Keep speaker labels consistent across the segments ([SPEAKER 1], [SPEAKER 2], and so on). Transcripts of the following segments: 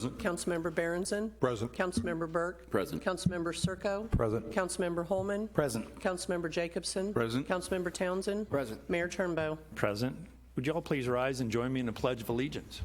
[SPEAKER 1] Councilmember Berenson.
[SPEAKER 2] Present.
[SPEAKER 1] Councilmember Burke.
[SPEAKER 3] Present.
[SPEAKER 1] Councilmember Circo.
[SPEAKER 2] Present.
[SPEAKER 1] Councilmember Holman.
[SPEAKER 2] Present.
[SPEAKER 1] Councilmember Jacobson.
[SPEAKER 2] Present.
[SPEAKER 1] Councilmember Townsend.
[SPEAKER 2] Present.
[SPEAKER 1] Mayor Turnbow.
[SPEAKER 4] Present. Would you all please rise and join me in the Pledge of Allegiance?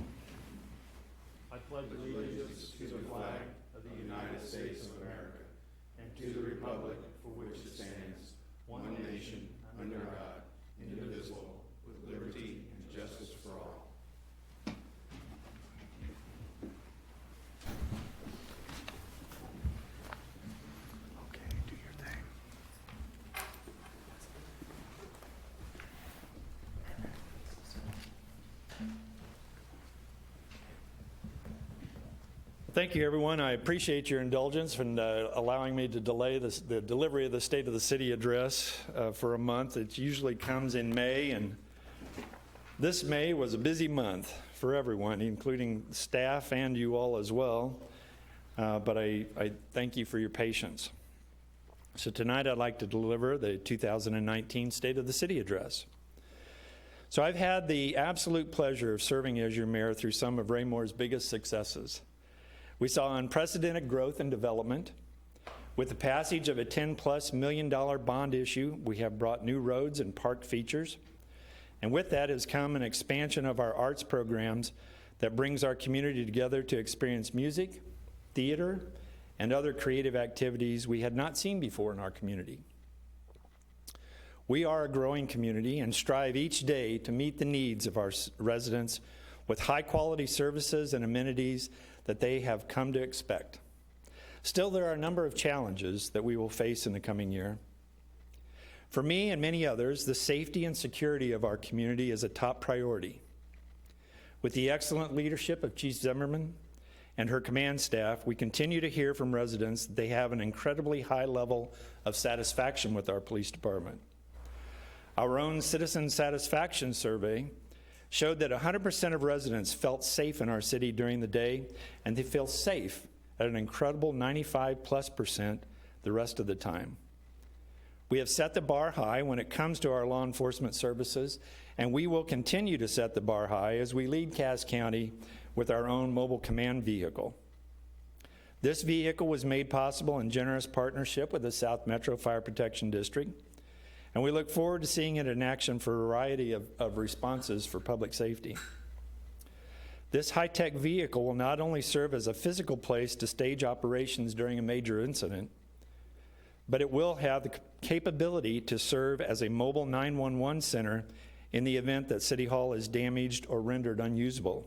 [SPEAKER 4] Thank you, everyone. I appreciate your indulgence in allowing me to delay the delivery of the State of the City address for a month. It usually comes in May, and this May was a busy month for everyone, including staff and you all as well. But I thank you for your patience. So tonight I'd like to deliver the 2019 State of the City address. So I've had the absolute pleasure of serving as your mayor through some of Raymore's biggest successes. We saw unprecedented growth and development. With the passage of a $10+ million bond issue, we have brought new roads and park features. And with that has come an expansion of our arts programs that brings our community together to experience music, theater, and other creative activities we had not seen before in our community. We are a growing community and strive each day to meet the needs of our residents with high-quality services and amenities that they have come to expect. Still, there are a number of challenges that we will face in the coming year. For me and many others, the safety and security of our community is a top priority. With the excellent leadership of Chief Zimmerman and her command staff, we continue to hear from residents that they have an incredibly high level of satisfaction with our police department. Our own citizen satisfaction survey showed that 100% of residents felt safe in our city during the day, and they feel safe at an incredible 95+% the rest of the time. We have set the bar high when it comes to our law enforcement services, and we will continue to set the bar high as we lead Cass County with our own mobile command vehicle. This vehicle was made possible in generous partnership with the South Metro Fire Protection District, and we look forward to seeing it in action for a variety of responses for public safety. This high-tech vehicle will not only serve as a physical place to stage operations during a major incident, but it will have the capability to serve as a mobile 911 center in the event that City Hall is damaged or rendered unusable.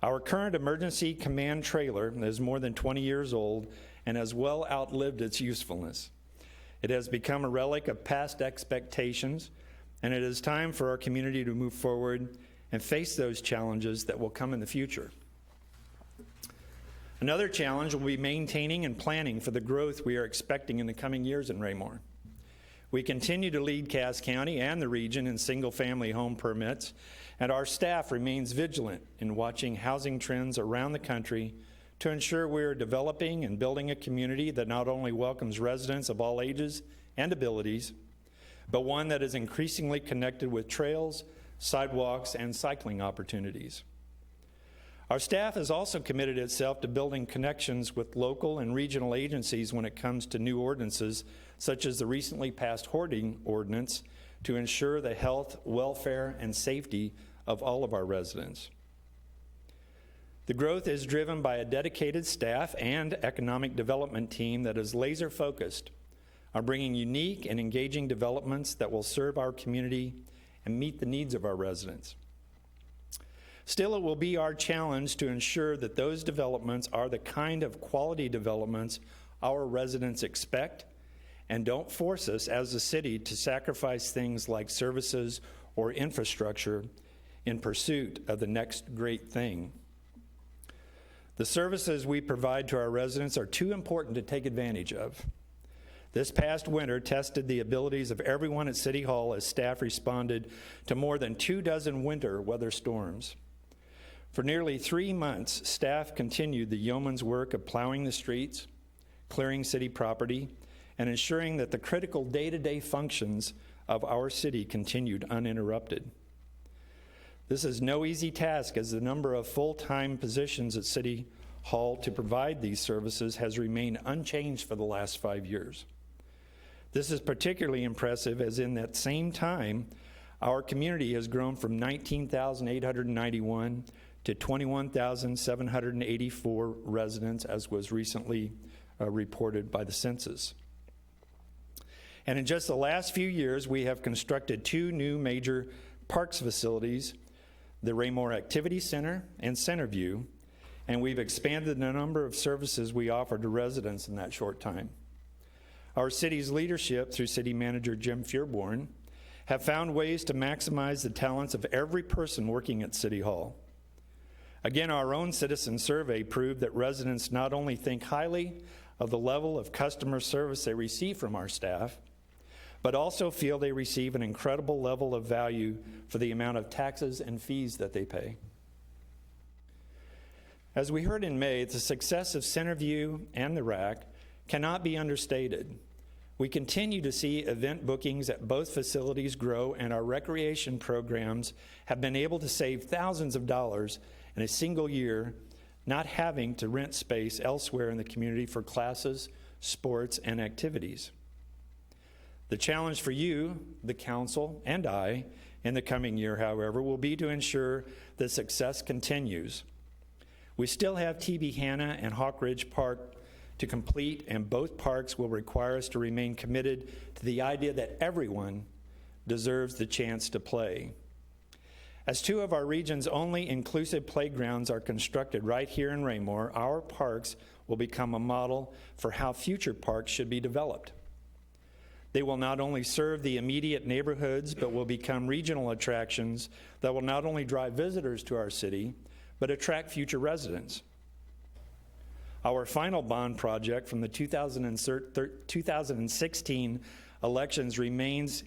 [SPEAKER 4] Our current emergency command trailer is more than 20 years old and has well outlived its usefulness. It has become a relic of past expectations, and it is time for our community to move forward and face those challenges that will come in the future. Another challenge will be maintaining and planning for the growth we are expecting in the coming years in Raymore. We continue to lead Cass County and the region in single-family home permits, and our staff remains vigilant in watching housing trends around the country to ensure we are developing and building a community that not only welcomes residents of all ages and abilities, but one that is increasingly connected with trails, sidewalks, and cycling opportunities. Our staff has also committed itself to building connections with local and regional agencies when it comes to new ordinances, such as the recently passed hoarding ordinance, to ensure the health, welfare, and safety of all of our residents. The growth is driven by a dedicated staff and economic development team that is laser focused on bringing unique and engaging developments that will serve our community and meet the needs of our residents. Still, it will be our challenge to ensure that those developments are the kind of quality developments our residents expect and don't force us as a city to sacrifice things like services or infrastructure in pursuit of the next great thing. The services we provide to our residents are too important to take advantage of. This past winter tested the abilities of everyone at City Hall as staff responded to more than 24 winter weather storms. For nearly 3 months, staff continued the yeoman's work of plowing the streets, clearing city property, and ensuring that the critical day-to-day functions of our city continued uninterrupted. This is no easy task, as the number of full-time positions at City Hall to provide these services has remained unchanged for the last 5 years. This is particularly impressive, as in that same time, our community has grown from 19,891 to 21,784 residents, as was recently reported by the census. And in just the last few years, we have constructed 2 new major parks facilities, the Raymore Activity Center and Centerview, and we've expanded the number of services we offer to residents in that short time. Our city's leadership, through City Manager Jim Fearborn, have found ways to maximize the talents of every person working at City Hall. Again, our own citizen survey proved that residents not only think highly of the level of customer service they receive from our staff, but also feel they receive an incredible level of value for the amount of taxes and fees that they pay. As we heard in May, the success of Centerview and the RAC cannot be understated. We continue to see event bookings at both facilities grow, and our recreation programs have been able to save thousands of dollars in a single year, not having to rent space elsewhere in the community for classes, sports, and activities. The challenge for you, the council, and I in the coming year, however, will be to ensure the success continues. We still have TB Hanna and Hawk Ridge Park to complete, and both parks will require us to remain committed to the idea that everyone deserves the chance to play. As 2 of our region's only inclusive playgrounds are constructed right here in Raymore, our parks will become a model for how future parks should be developed. They will not only serve the immediate neighborhoods, but will become regional attractions that will not only drive visitors to our city, but attract future residents. Our final bond project from the 2016 elections remains,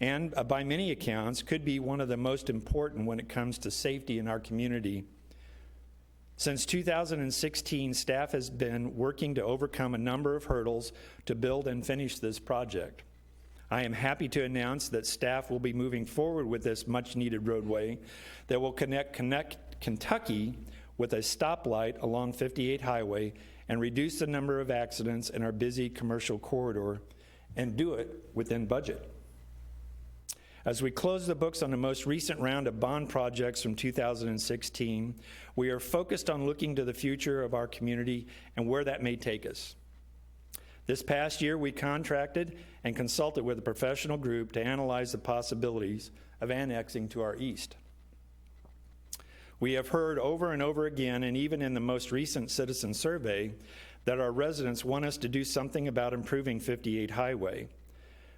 [SPEAKER 4] and by many accounts, could be one of the most important when it comes to safety in our community. Since 2016, staff has been working to overcome a number of hurdles to build and finish this project. I am happy to announce that staff will be moving forward with this much-needed roadway that will connect Kentucky with a stoplight along 58 Highway and reduce the number of accidents in our busy commercial corridor, and do it within budget. As we close the books on the most recent round of bond projects from 2016, we are focused on looking to the future of our community and where that may take us. This past year, we contracted and consulted with a professional group to analyze the possibilities of annexing to our east. We have heard over and over again, and even in the most recent citizen survey, that our residents want us to do something about improving 58 Highway.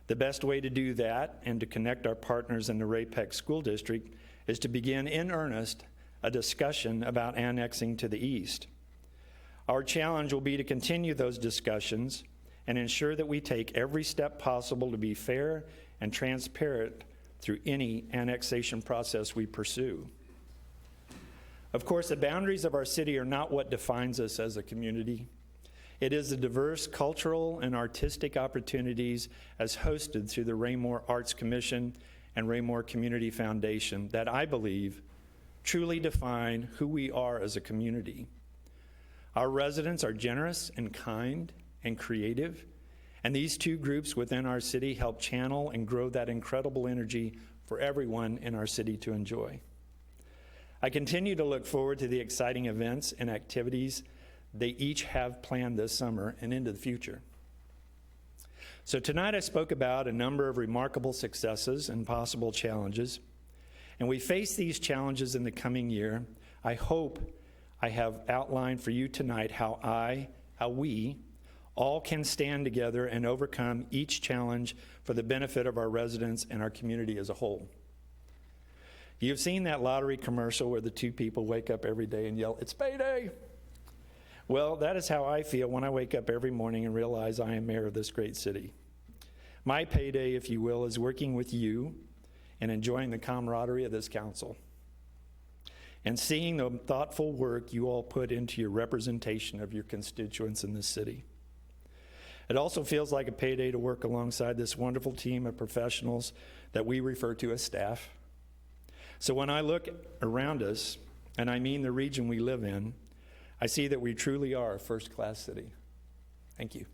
[SPEAKER 4] The best way to do that, and to connect our partners in the Ray-Pec School District, is to begin in earnest a discussion about annexing to the east. Our challenge will be to continue those discussions and ensure that we take every step possible to be fair and transparent through any annexation process we pursue. Of course, the boundaries of our city are not what defines us as a community. It is the diverse cultural and artistic opportunities as hosted through the Raymore Arts Commission and Raymore Community Foundation that I believe truly define who we are as a community. Our residents are generous and kind and creative, and these 2 groups within our city help channel and grow that incredible energy for everyone in our city to enjoy. I continue to look forward to the exciting events and activities they each have planned this summer and into the future. So tonight I spoke about a number of remarkable successes and possible challenges, and we face these challenges in the coming year. I hope I have outlined for you tonight how we all can stand together and overcome each challenge for the benefit of our residents and our community as a whole. You've seen that lottery commercial where the 2 people wake up every day and yell, "It's payday!" Well, that is how I feel when I wake up every morning and realize I am mayor of this great city. My payday, if you will, is working with you and enjoying the camaraderie of this council, and seeing the thoughtful work you all put into your representation of your constituents in this city. It also feels like a payday to work alongside this wonderful team of professionals that we refer to as staff. So when I look around us, and I mean the region we live in, I see that we truly are a first-class city. Thank you.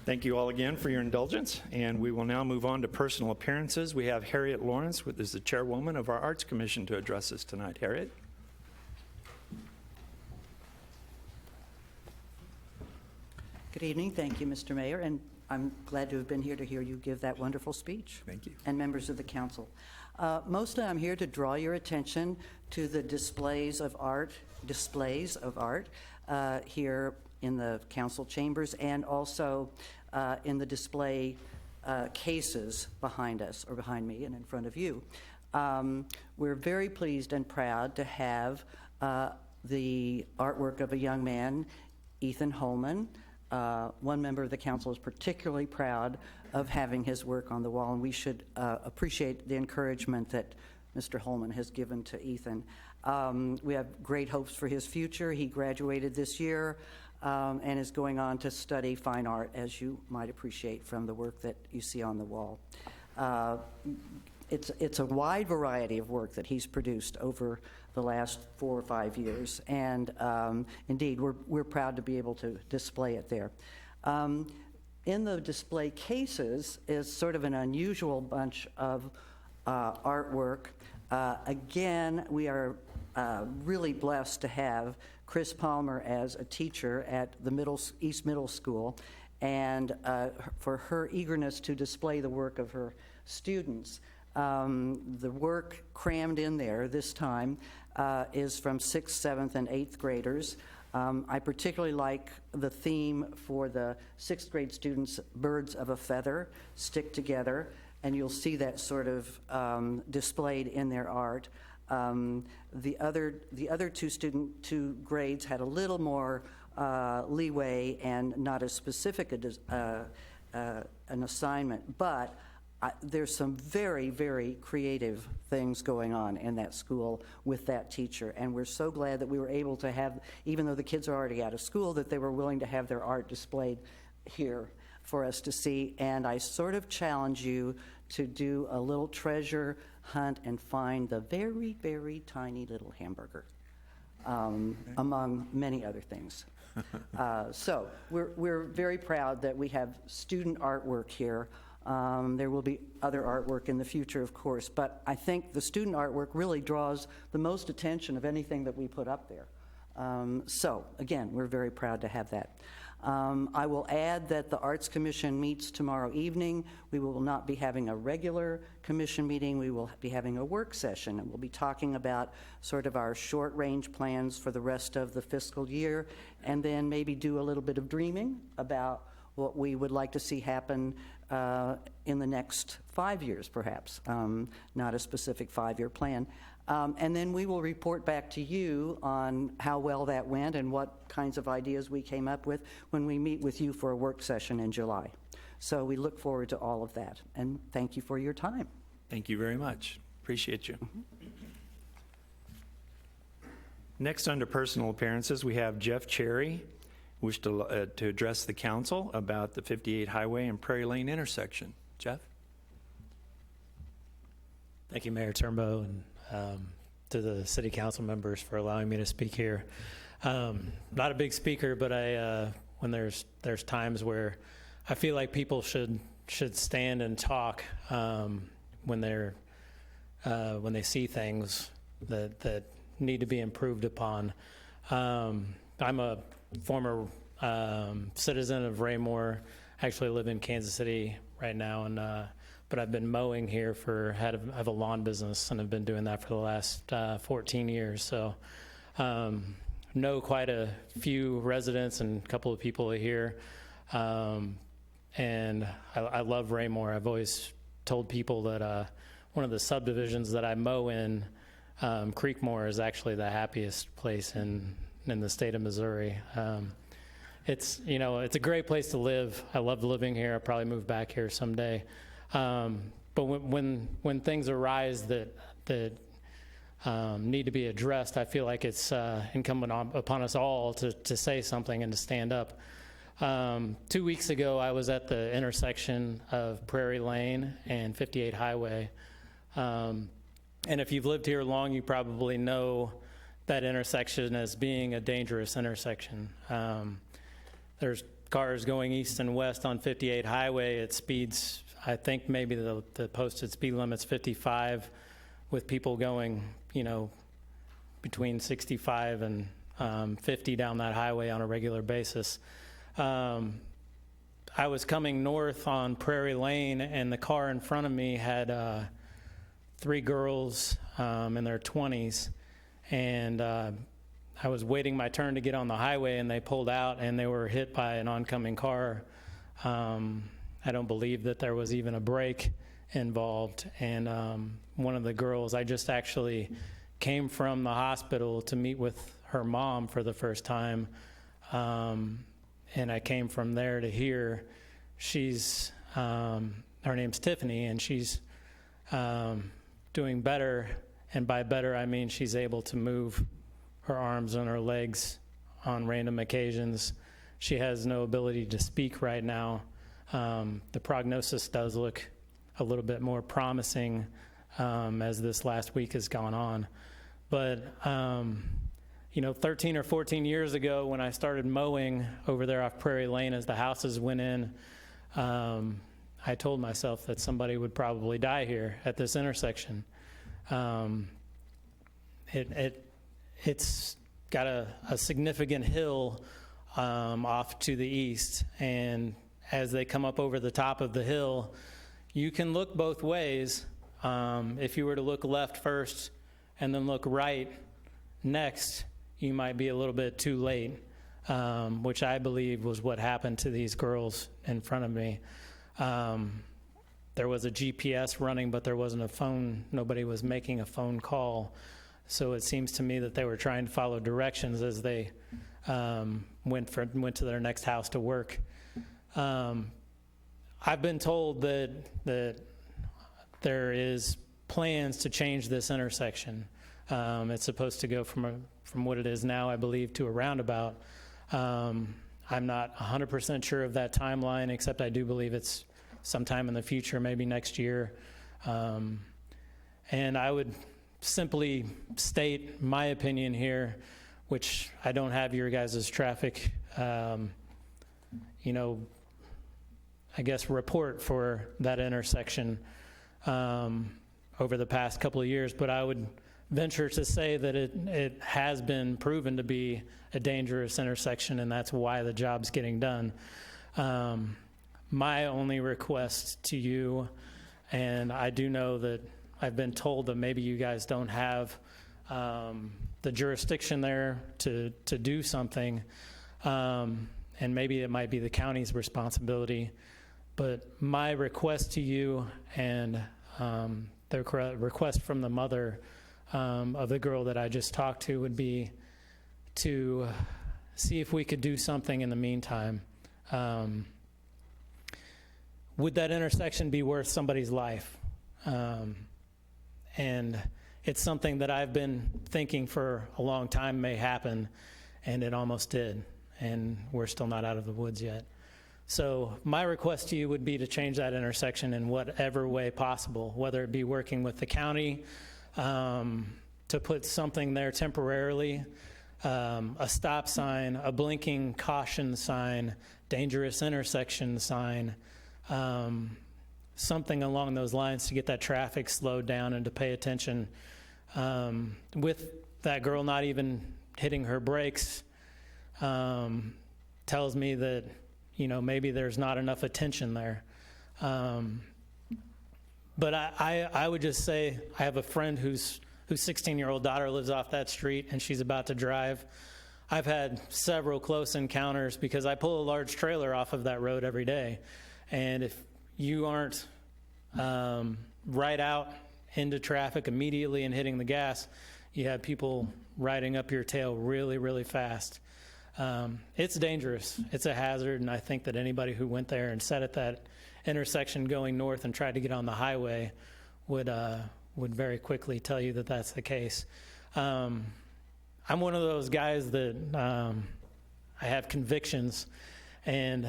[SPEAKER 4] Thank you all again for your indulgence, and we will now move on to personal appearances. We have Harriet Lawrence, who is the chairwoman of our Arts Commission, to address us tonight. Harriet?
[SPEAKER 2] Good evening. Thank you, Mr. Mayor, and I'm glad to have been here to hear you give that wonderful speech.
[SPEAKER 4] Thank you.
[SPEAKER 2] And members of the council. Mostly I'm here to draw your attention to the displays of art here in the council chambers, and also in the display cases behind us, or behind me and in front of you. We're very pleased and proud to have the artwork of a young man, Ethan Holman. One member of the council is particularly proud of having his work on the wall, and we should appreciate the encouragement that Mr. Holman has given to Ethan. We have great hopes for his future. He graduated this year and is going on to study fine art, as you might appreciate from the work that you see on the wall. It's a wide variety of work that he's produced over the last 4 or 5 years, and indeed, we're proud to be able to display it there. In the display cases is sort of an unusual bunch of artwork. Again, we are really blessed to have Chris Palmer as a teacher at the East Middle School, and for her eagerness to display the work of her students. The work crammed in there this time is from 6th, 7th, and 8th graders. I particularly like the theme for the 6th grade students, Birds of a Feather, Stick Together, and you'll see that sort of displayed in their art. The other two grades had a little more leeway and not as specific an assignment, but there's some very, very creative things going on in that school with that teacher, and we're so glad that we were able to have, even though the kids are already out of school, that they were willing to have their art displayed here for us to see. And I sort of challenge you to do a little treasure hunt and find the very, very tiny little hamburger, among many other things. So we're very proud that we have student artwork here. There will be other artwork in the future, of course, but I think the student artwork really draws the most attention of anything that we put up there. So, again, we're very proud to have that. I will add that the Arts Commission meets tomorrow evening. We will not be having a regular commission meeting. We will be having a work session, and we'll be talking about sort of our short-range plans for the rest of the fiscal year, and then maybe do a little bit of dreaming about what we would like to see happen in the next 5 years, perhaps, not a specific 5-year plan. And then we will report back to you on how well that went and what kinds of ideas we came up with when we meet with you for a work session in July. So we look forward to all of that, and thank you for your time.
[SPEAKER 4] Thank you very much. Appreciate you. Next, under personal appearances, we have Jeff Cherry, wish to address the council about the 58 Highway and Prairie Lane intersection. Jeff?
[SPEAKER 3] Thank you, Mayor Turnbow, and to the city council members for allowing me to speak here. Not a big speaker, but when there's times where I feel like people should stand and talk when they see things that need to be improved upon. I'm a former citizen of Raymore. Actually live in Kansas City right now, and but I've been mowing here I have a lawn business, and I've been doing that for the last 14 years. So know quite a few residents and a couple of people here, and I love Raymore. I've always told people that one of the subdivisions that I mow in, Creekmore, is actually the happiest place in the state of Missouri. it's, you know, it's a great place to live. I love living here. I'll probably move back here someday. But when things arise that need to be addressed, I feel like it's incumbent upon us all to say something and to stand up. 2 weeks ago, I was at the intersection of Prairie Lane and 58 Highway. And if you've lived here long, you probably know that intersection as being a dangerous intersection. There's cars going east and west on 58 Highway at speeds, I think maybe the posted speed limit's 55, with people going, you know, between 65 and 50 down that highway on a regular basis. I was coming north on Prairie Lane, and the car in front of me had 3 girls in their 20s, and I was waiting my turn to get on the highway, and they pulled out, and they were hit by an oncoming car. I don't believe that there was even a brake involved, and one of the girls, I just actually came from the hospital to meet with her mom for the first time, and I came from there to here. She's, her name's Tiffany, and she's doing better, and by better I mean she's able to move her arms and her legs on random occasions. She has no ability to speak right now. The prognosis does look a little bit more promising as this last week has gone on. But, you know, 13 or 14 years ago when I started mowing over there off Prairie Lane as the houses went in, I told myself that somebody would probably die here at this intersection. It's got a significant hill off to the east, and as they come up over the top of the hill, you can look both ways. If you were to look left first and then look right next, you might be a little bit too late, which I believe was what happened to these girls in front of me. There was a GPS running, but there wasn't a phone. Nobody was making a phone call. So it seems to me that they were trying to follow directions as they went to their next house to work. I've been told that there is plans to change this intersection. It's supposed to go from what it is now, I believe, to a roundabout. I'm not 100% sure of that timeline, except I do believe it's sometime in the future, maybe next year. And I would simply state my opinion here, which I don't have your guys' traffic, you know, I guess report for that intersection over the past couple of years, but I would venture to say that it has been proven to be a dangerous intersection, and that's why the job's getting done. My only request to you, and I do know that I've been told that maybe you guys don't have the jurisdiction there to do something, and maybe it might be the county's responsibility, but my request to you and the request from the mother of the girl that I just talked to would be to see if we could do something in the meantime. Would that intersection be worth somebody's life? And it's something that I've been thinking for a long time may happen, and it almost did, and we're still not out of the woods yet. So my request to you would be to change that intersection in whatever way possible, whether it be working with the county to put something there temporarily, a stop sign, a blinking caution sign, dangerous intersection sign, something along those lines to get that traffic slowed down and to pay attention. With that girl not even hitting her brakes tells me that, you know, maybe there's not enough attention there. But I would just say I have a friend whose 16-year-old daughter lives off that street, and she's about to drive. I've had several close encounters because I pull a large trailer off of that road every day. And if you aren't right out into traffic immediately and hitting the gas, you have people riding up your tail really, really fast. It's dangerous. It's a hazard, and I think that anybody who went there and sat at that intersection going north and tried to get on the highway would very quickly tell you that that's the case. I'm one of those guys that I have convictions, and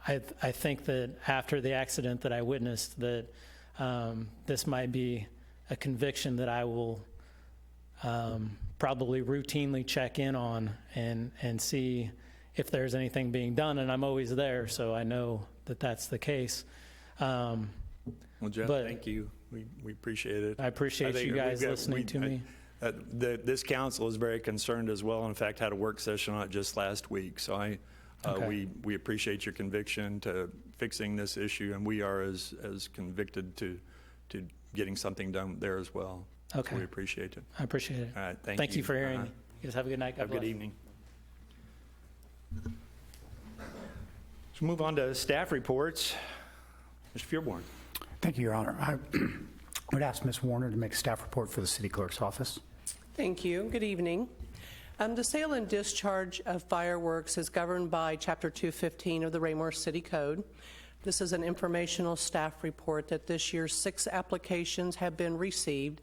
[SPEAKER 3] I think that after the accident that I witnessed, that this might be a conviction that I will probably routinely check in on and see if there's anything being done, and I'm always there, so I know that that's the case.
[SPEAKER 4] Well, Jeff,
[SPEAKER 3] But-
[SPEAKER 4] thank you. We appreciate it.
[SPEAKER 3] I appreciate
[SPEAKER 4] think
[SPEAKER 3] you guys listening to me.
[SPEAKER 4] This council is very concerned as well. In fact, had a work session on it just last week. So
[SPEAKER 3] Okay.
[SPEAKER 4] we appreciate your conviction to fixing this issue, and we are as convicted to getting something done there as well.
[SPEAKER 3] Okay.
[SPEAKER 4] So we appreciate it.
[SPEAKER 3] I appreciate it.
[SPEAKER 4] All right, thank
[SPEAKER 3] Thank you
[SPEAKER 4] you.
[SPEAKER 3] for hearing
[SPEAKER 4] Uh-huh.
[SPEAKER 3] me. You guys have a good night. God
[SPEAKER 4] Have a good
[SPEAKER 3] bless.
[SPEAKER 4] evening. Let's move on to staff reports. Mr. Fearborn.
[SPEAKER 5] Thank you, Your Honor. I would ask Ms. Warner to make a staff report for the city clerk's office.
[SPEAKER 1] Thank you. Good evening. The sale and discharge of fireworks is governed by Chapter 215 of the Raymore City Code. This is an informational staff report that this year 6 applications have been received,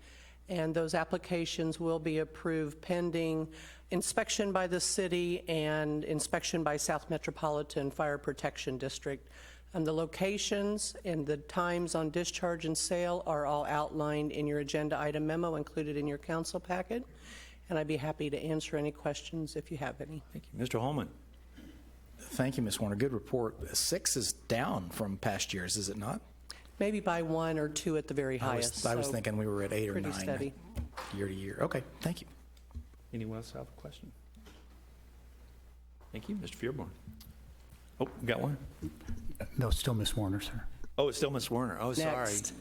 [SPEAKER 1] and those applications will be approved pending inspection by the city and inspection by South Metropolitan Fire Protection District. And the locations and the times on discharge and sale are all outlined in your agenda item memo included in your council packet, and I'd be happy to answer any questions if you have any.
[SPEAKER 4] Thank you. Mr. Holman.
[SPEAKER 6] Thank you, Ms. Warner. Good report. 6 is down from past years, is it not?
[SPEAKER 1] Maybe by 1 or 2 at the very highest.
[SPEAKER 6] I was
[SPEAKER 1] so
[SPEAKER 6] thinking we were at 8 or
[SPEAKER 1] pretty
[SPEAKER 6] 9
[SPEAKER 1] steady.
[SPEAKER 6] year to year. Okay, thank you.
[SPEAKER 4] Anyone else have a question? Thank you. Mr. Fearborn. Oh, you got one?
[SPEAKER 5] No, still Ms. Warner, sir.
[SPEAKER 4] Oh, it's still Ms. Warner. Oh, sorry.
[SPEAKER 1] Next.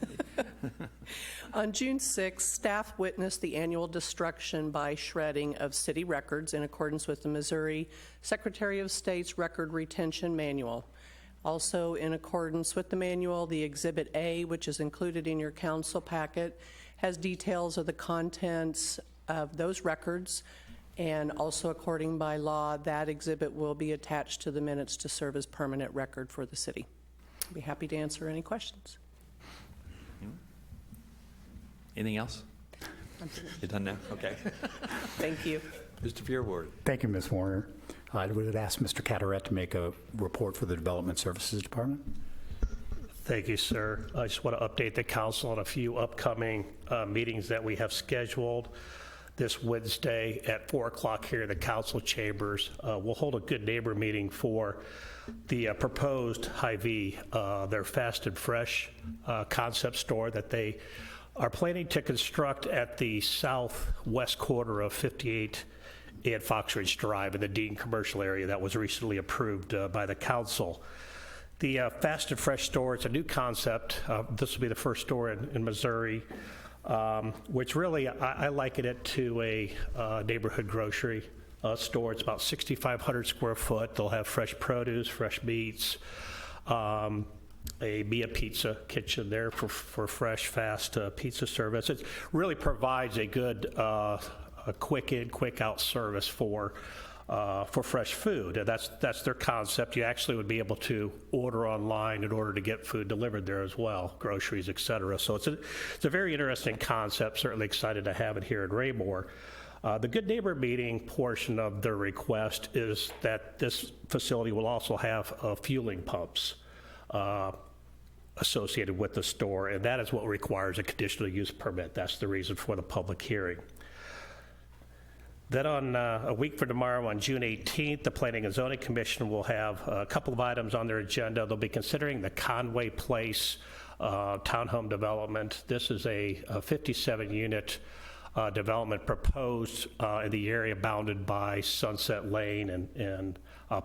[SPEAKER 1] On June 6, staff witnessed the annual destruction by shredding of city records in accordance with the Missouri Secretary of State's Record Retention Manual. Also, in accordance with the manual, the Exhibit A, which is included in your council packet, has details of the contents of those records, and also according by law, that exhibit will be attached to the minutes to serve as permanent record for the city. I'd be happy to answer any questions.
[SPEAKER 4] Anything else? You done now? Okay.
[SPEAKER 1] Thank you.
[SPEAKER 4] Mr. Fearborn.
[SPEAKER 5] Thank you, Ms. Warner. I would ask Mr. Cataret to make a report for the Development Services Department.
[SPEAKER 7] Thank you, sir. I just want to update the council on a few upcoming meetings that we have scheduled. This Wednesday at 4 o'clock here in the council chambers, we'll hold a good neighbor meeting for the proposed Hy-Vee, their Fast and Fresh concept store that they are planning to construct at the southwest corner of 58 and Fox Ridge Drive in the Dean commercial area that was recently approved by the council. The Fast and Fresh store, it's a new concept. This will be the first store in Missouri, which really, I liken it to a neighborhood grocery store. It's about 6,500 square foot. They'll have fresh produce, fresh meats, a Mia Pizza kitchen there for fresh, fast pizza service. It really provides a good a quick in, quick out service for fresh food. And that's their concept. You actually would be able to order online in order to get food delivered there as well, groceries, et cetera. So it's a very interesting concept. Certainly excited to have it here in Raymore. The Good Neighbor meeting portion of their request is that this facility will also have fueling pumps associated with the store, and that is what requires a conditional use permit. That's the reason for the public hearing. Then on a week from tomorrow, on June 18th, the Planning and Zoning Commission will have a couple of items on their agenda. They'll be considering the Conway Place townhome development. This is a 57-unit development proposed in the area bounded by Sunset Lane and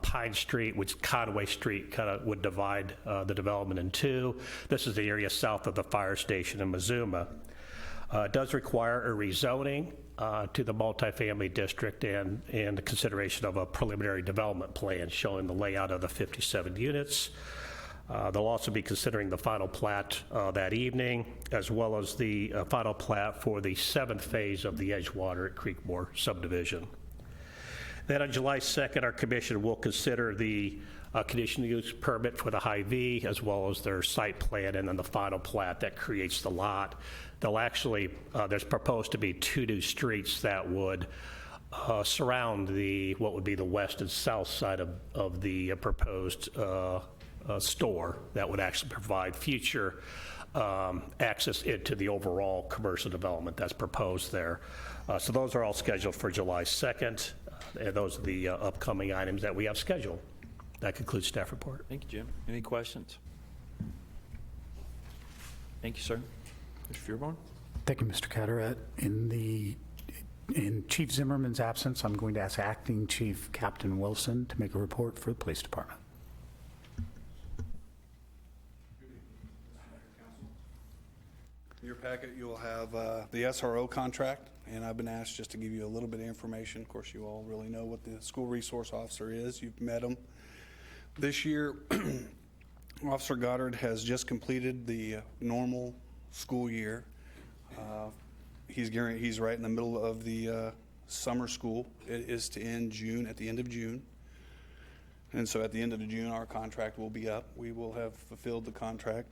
[SPEAKER 7] Pine Street, which Conway Street kind of would divide the development in two. This is the area south of the fire station in Mazuma. It does require a rezoning to the multifamily district and the consideration of a preliminary development plan showing the layout of the 57 units. They'll also be considering the final plat that evening, as well as the final plat for the 7th phase of the Edgewater at Creekmore subdivision. Then on July 2nd, our commission will consider the conditional use permit for the Hy-Vee, as well as their site plan and then the final plat that creates the lot. They'll actually, there's proposed to be 2 new streets that would surround what would be the west and south side of the proposed store that would actually provide future access into the overall commercial development that's proposed there. So those are all scheduled for July 2nd, and those are the upcoming items that we have scheduled. That concludes staff report.
[SPEAKER 8] Thank you, Jim. Any questions? Thank you, sir. Mr. Fearborn?
[SPEAKER 5] Thank you, Mr. Carteret. In Chief Zimmerman's absence, I'm going to ask Acting Chief Captain Wilson to make a report for the Police Department.
[SPEAKER 9] In your packet, you'll have the SRO contract, and I've been asked just to give you a little bit of information. Of course, you all really know what the school resource officer is. You've met him. This year, Officer Goddard has just completed the normal school year. He's right in the middle of the summer school. It is to end at the end of June. And so at the end of June, our contract will be up. We will have fulfilled the contract.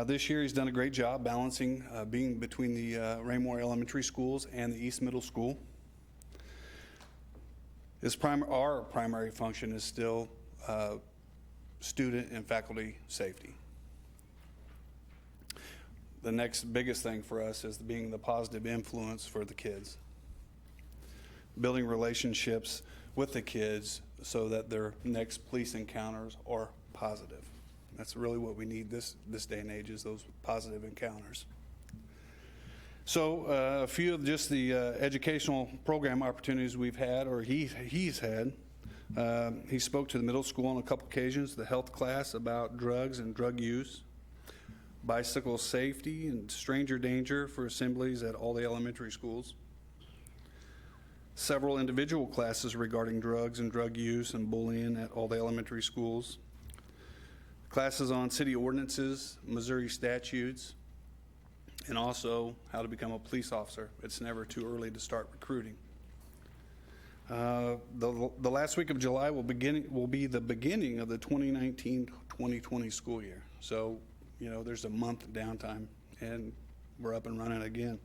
[SPEAKER 9] This year, he's done a great job balancing being between the Raymore Elementary Schools and the East Middle School. Our primary function is still student and faculty safety. The next biggest thing for us is being the positive influence for the kids. Building relationships with the kids so that their next police encounters are positive. That's really what we need this day and age, is those positive encounters. So a few of just the educational program opportunities we've had, or he's had. He spoke to the middle school on a couple occasions, the health class about drugs and drug use, bicycle safety and stranger danger for assemblies at all the elementary schools, several individual classes regarding drugs and drug use and bullying at all the elementary schools, classes on city ordinances, Missouri statutes, and also how to become a police officer. It's never too early to start recruiting. The last week of July will be the beginning of the 2019-2020 school year. So, there's a month downtime, and we're up and running again.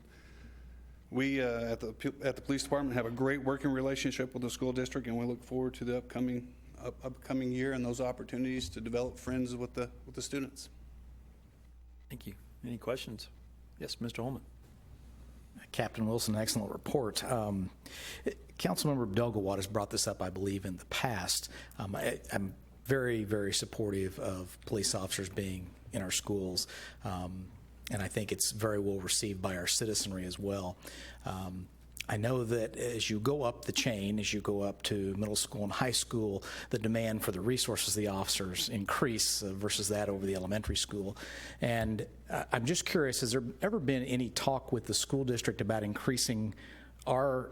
[SPEAKER 9] We at the police department have a great working relationship with the school district, and we look forward to the upcoming year and those opportunities to develop friends with the students.
[SPEAKER 8] Thank you. Any questions? Yes, Mr. Holman.
[SPEAKER 6] Captain Wilson, excellent report. Councilmember Abdel-Gawad has brought this up, I believe, in the past. I'm very, very supportive of police officers being in our schools, and I think it's very well received by our citizenry as well. I know that as you go up the chain, as you go up to middle school and high school, the demand for the resources of the officers increase versus that over the elementary school. And I'm just curious, has there ever been any talk with the school district about increasing our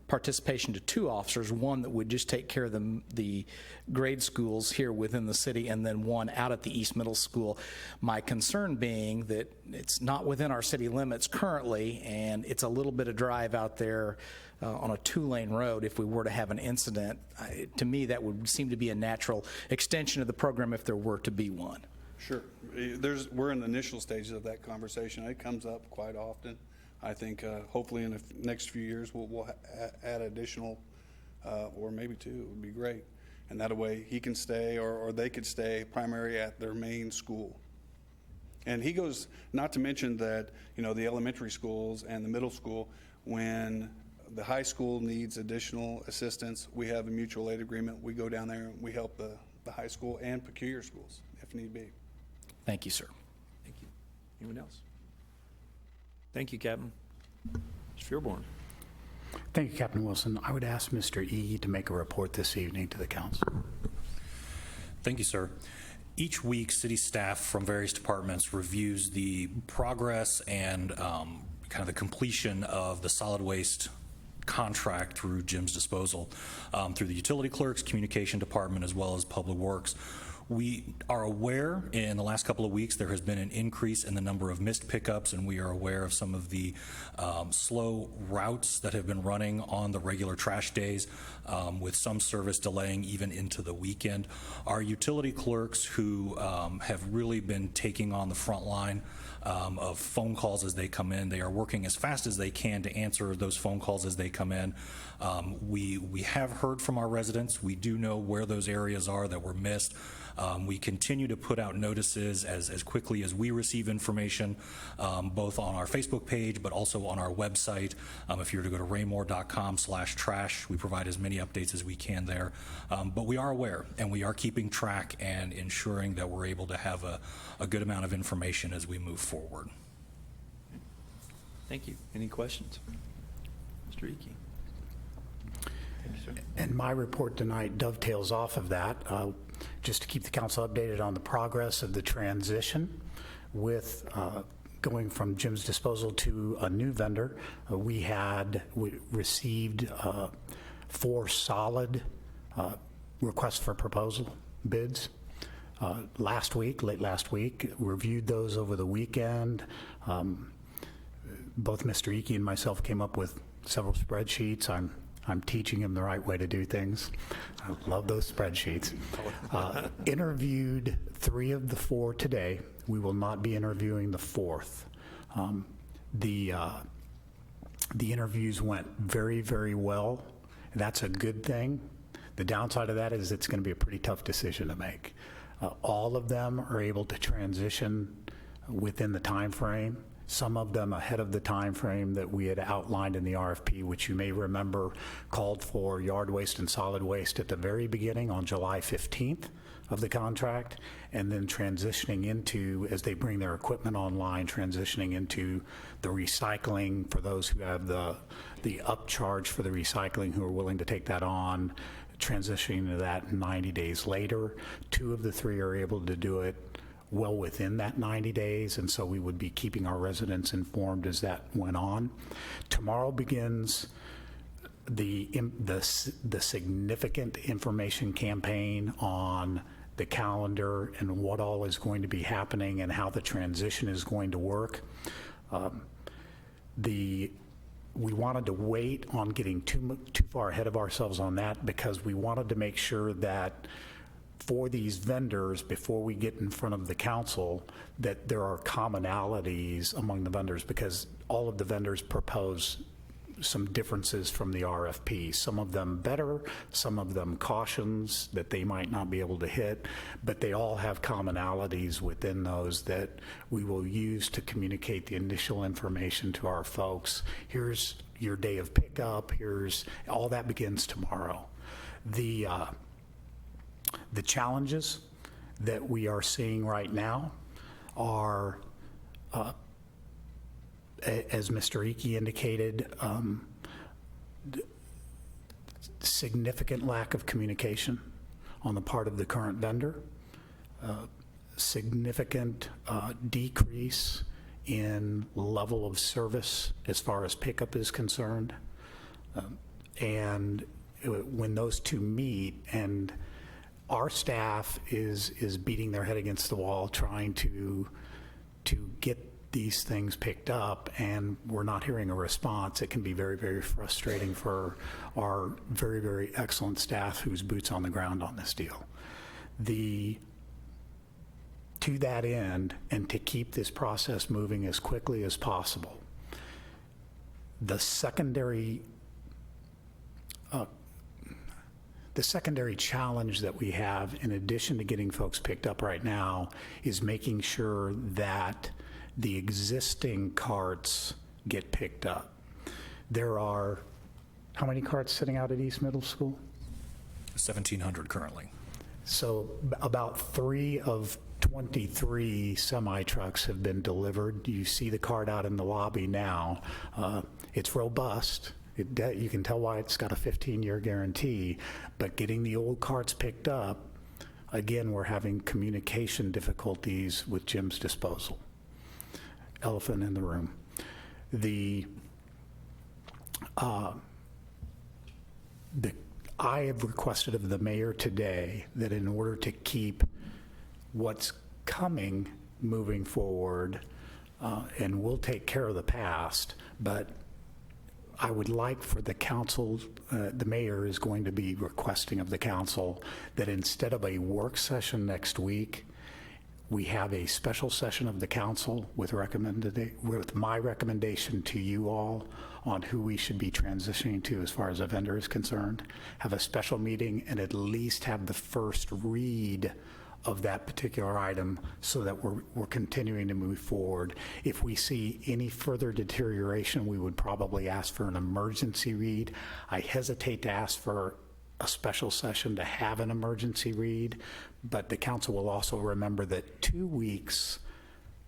[SPEAKER 6] participation to 2 officers, one that would just take care of the grade schools here within the city, and then one out at the East Middle School? My concern being that it's not within our city limits currently, and it's a little bit of drive out there on a 2-lane road. If we were to have an incident, to me that would seem to be a natural extension of the program if there were to be one.
[SPEAKER 9] Sure. We're in the initial stages of that conversation. It comes up quite often. I think hopefully in the next few years we'll add additional, or maybe 2, it would be great. And that way he can stay, or they could stay primary at their main school. And he goes, not to mention that, the elementary schools and the middle school, when the high school needs additional assistance, we have a mutual aid agreement. We go down there and we help the high school and peculiar schools if need be.
[SPEAKER 6] Thank you, sir.
[SPEAKER 8] Thank you. Anyone else? Thank you, Captain. Mr. Fearborn.
[SPEAKER 5] Thank you, Captain Wilson. I would ask Mr. E to make a report this evening to the council.
[SPEAKER 10] Thank you, sir. Each week, city staff from various departments reviews the progress and kind of the completion of the solid waste contract through Jim's disposal, through the utility clerks, communication department, as well as public works. We are aware in the last couple of weeks there has been an increase in the number of missed pickups, and we are aware of some of the slow routes that have been running on the regular trash days, with some service delaying even into the weekend. Our utility clerks who have really been taking on the front line of phone calls as they come in. They are working as fast as they can to answer those phone calls as they come in. We have heard from our residents. We do know where those areas are that were missed. We continue to put out notices as quickly as we receive information, both on our Facebook page, but also on our website. If you were to go to raymore.com/trash, we provide as many updates as we can there. But we are aware, and we are keeping track and ensuring that we're able to have a good amount of information as we move forward.
[SPEAKER 8] Thank you. Any questions? Mr. Icky. Thank you, sir.
[SPEAKER 5] And my report tonight dovetails off of that, just to keep the council updated on the progress of the transition with going from Jim's Disposal to a new vendor. We received 4 solid requests for proposal bids late last week, reviewed those over the weekend. Both Mr. Icky and myself came up with several spreadsheets. I'm teaching him the right way to do things. I love those spreadsheets. Interviewed 3 of the 4 today. We will not be interviewing the 4th. The interviews went very, very well. That's a good thing. The downside of that is it's going to be a pretty tough decision to make. All of them are able to transition within the time frame. Some of them ahead of the time frame that we had outlined in the RFP, which you may remember called for yard waste and solid waste at the very beginning on July 15th of the contract, and then transitioning into, as they bring their equipment online, transitioning into the recycling for those who have the upcharge for the recycling, who are willing to take that on, transitioning to that 90 days later. 2 of the 3 are able to do it well within that 90 days, and so we would be keeping our residents informed as that went on. Tomorrow begins the significant information campaign on the calendar and what all is going to be happening and how the transition is going to work. We wanted to wait on getting too far ahead of ourselves on that, because we wanted to make sure that for these vendors, before we get in front of the council, that there are commonalities among the vendors, because all of the vendors propose some differences from the RFP. Some of them better, some of them cautions that they might not be able to hit, but they all have commonalities within those that we will use to communicate the initial information to our folks. Here's your day of pickup, here's, all that begins tomorrow. The challenges that we are seeing right now are, as Mr. Icky indicated, significant lack of communication on the part of the current vendor, significant decrease in level of service as far as pickup is concerned. And when those 2 meet, and our staff is beating their head against the wall trying to get these things picked up, and we're not hearing a response, it can be very, very frustrating for our very, very excellent staff whose boots on the ground on this deal. To that end, and to keep this process moving as quickly as possible, the secondary challenge that we have, in addition to getting folks picked up right now, is making sure that the existing carts get picked up. There are, how many carts sitting out at East Middle School?
[SPEAKER 10] 1,700 currently.
[SPEAKER 5] So about 3 of 23 semi-trucks have been delivered. You see the cart out in the lobby now. It's robust. You can tell why it's got a 15-year guarantee, but getting the old carts picked up, again, we're having communication difficulties with Jim's Disposal. Elephant in the room. I have requested of the mayor today that in order to keep what's coming moving forward, and we'll take care of the past, but I would like for the council, the mayor is going to be requesting of the council that instead of a work session next week, we have a special session of the council with my recommendation to you all on who we should be transitioning to as far as a vendor is concerned. Have a special meeting and at least have the first read of that particular item so that we're continuing to move forward. If we see any further deterioration, we would probably ask for an emergency read. I hesitate to ask for a special session to have an emergency read, but the council will also remember that 2 weeks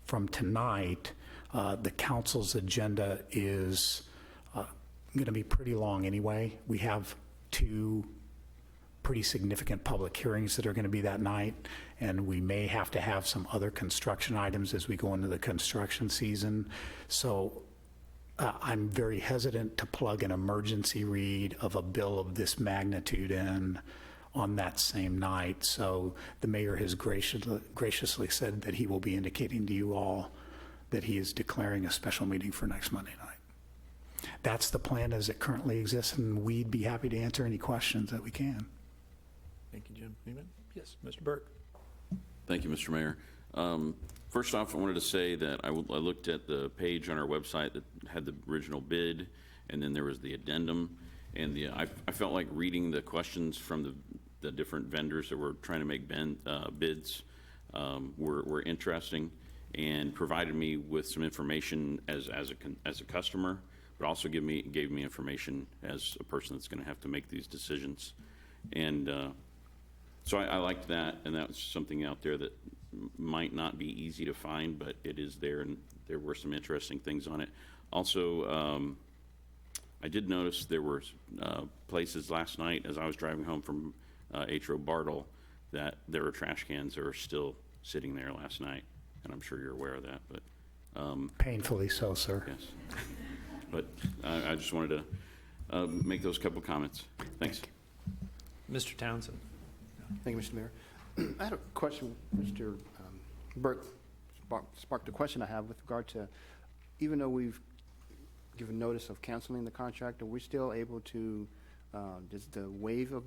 [SPEAKER 5] from tonight, the council's agenda is going to be pretty long anyway. We have 2 pretty significant public hearings that are going to be that night, and we may have to have some other construction items as we go into the construction season. So I'm very hesitant to plug an emergency read of a bill of this magnitude in on that same night. So the mayor has graciously said that he will be indicating to you all that he is declaring a special meeting for next Monday night. That's the plan as it currently exists, and we'd be happy to answer any questions that we can.
[SPEAKER 8] Thank you, Jim. Anyone? Yes, Mr. Burke.
[SPEAKER 11] Thank you, Mr. Mayor. First off, I wanted to say that I looked at the page on our website that had the original bid, and then there was the addendum. And I felt like reading the questions from the different vendors that were trying to make bids were interesting and provided me with some information as a customer, but also gave me information as a person that's going to have to make these decisions. And so I liked that, and that was something out there that might not be easy to find, but it is there, and there were some interesting things on it. Also, I did notice there were places last night as I was driving home from H.O. Bartle that there were trash cans that were still sitting there last night, and I'm sure you're aware of that. But
[SPEAKER 5] Painfully so, sir.
[SPEAKER 11] yes, but I just wanted to make those couple comments. Thanks.
[SPEAKER 8] Mr. Townsend.
[SPEAKER 12] Thank you, Mr. Mayor. I had a question, Mr. Burke sparked a question I have with regard to, even though we've given notice of canceling the contract, are we still able to, does the waiving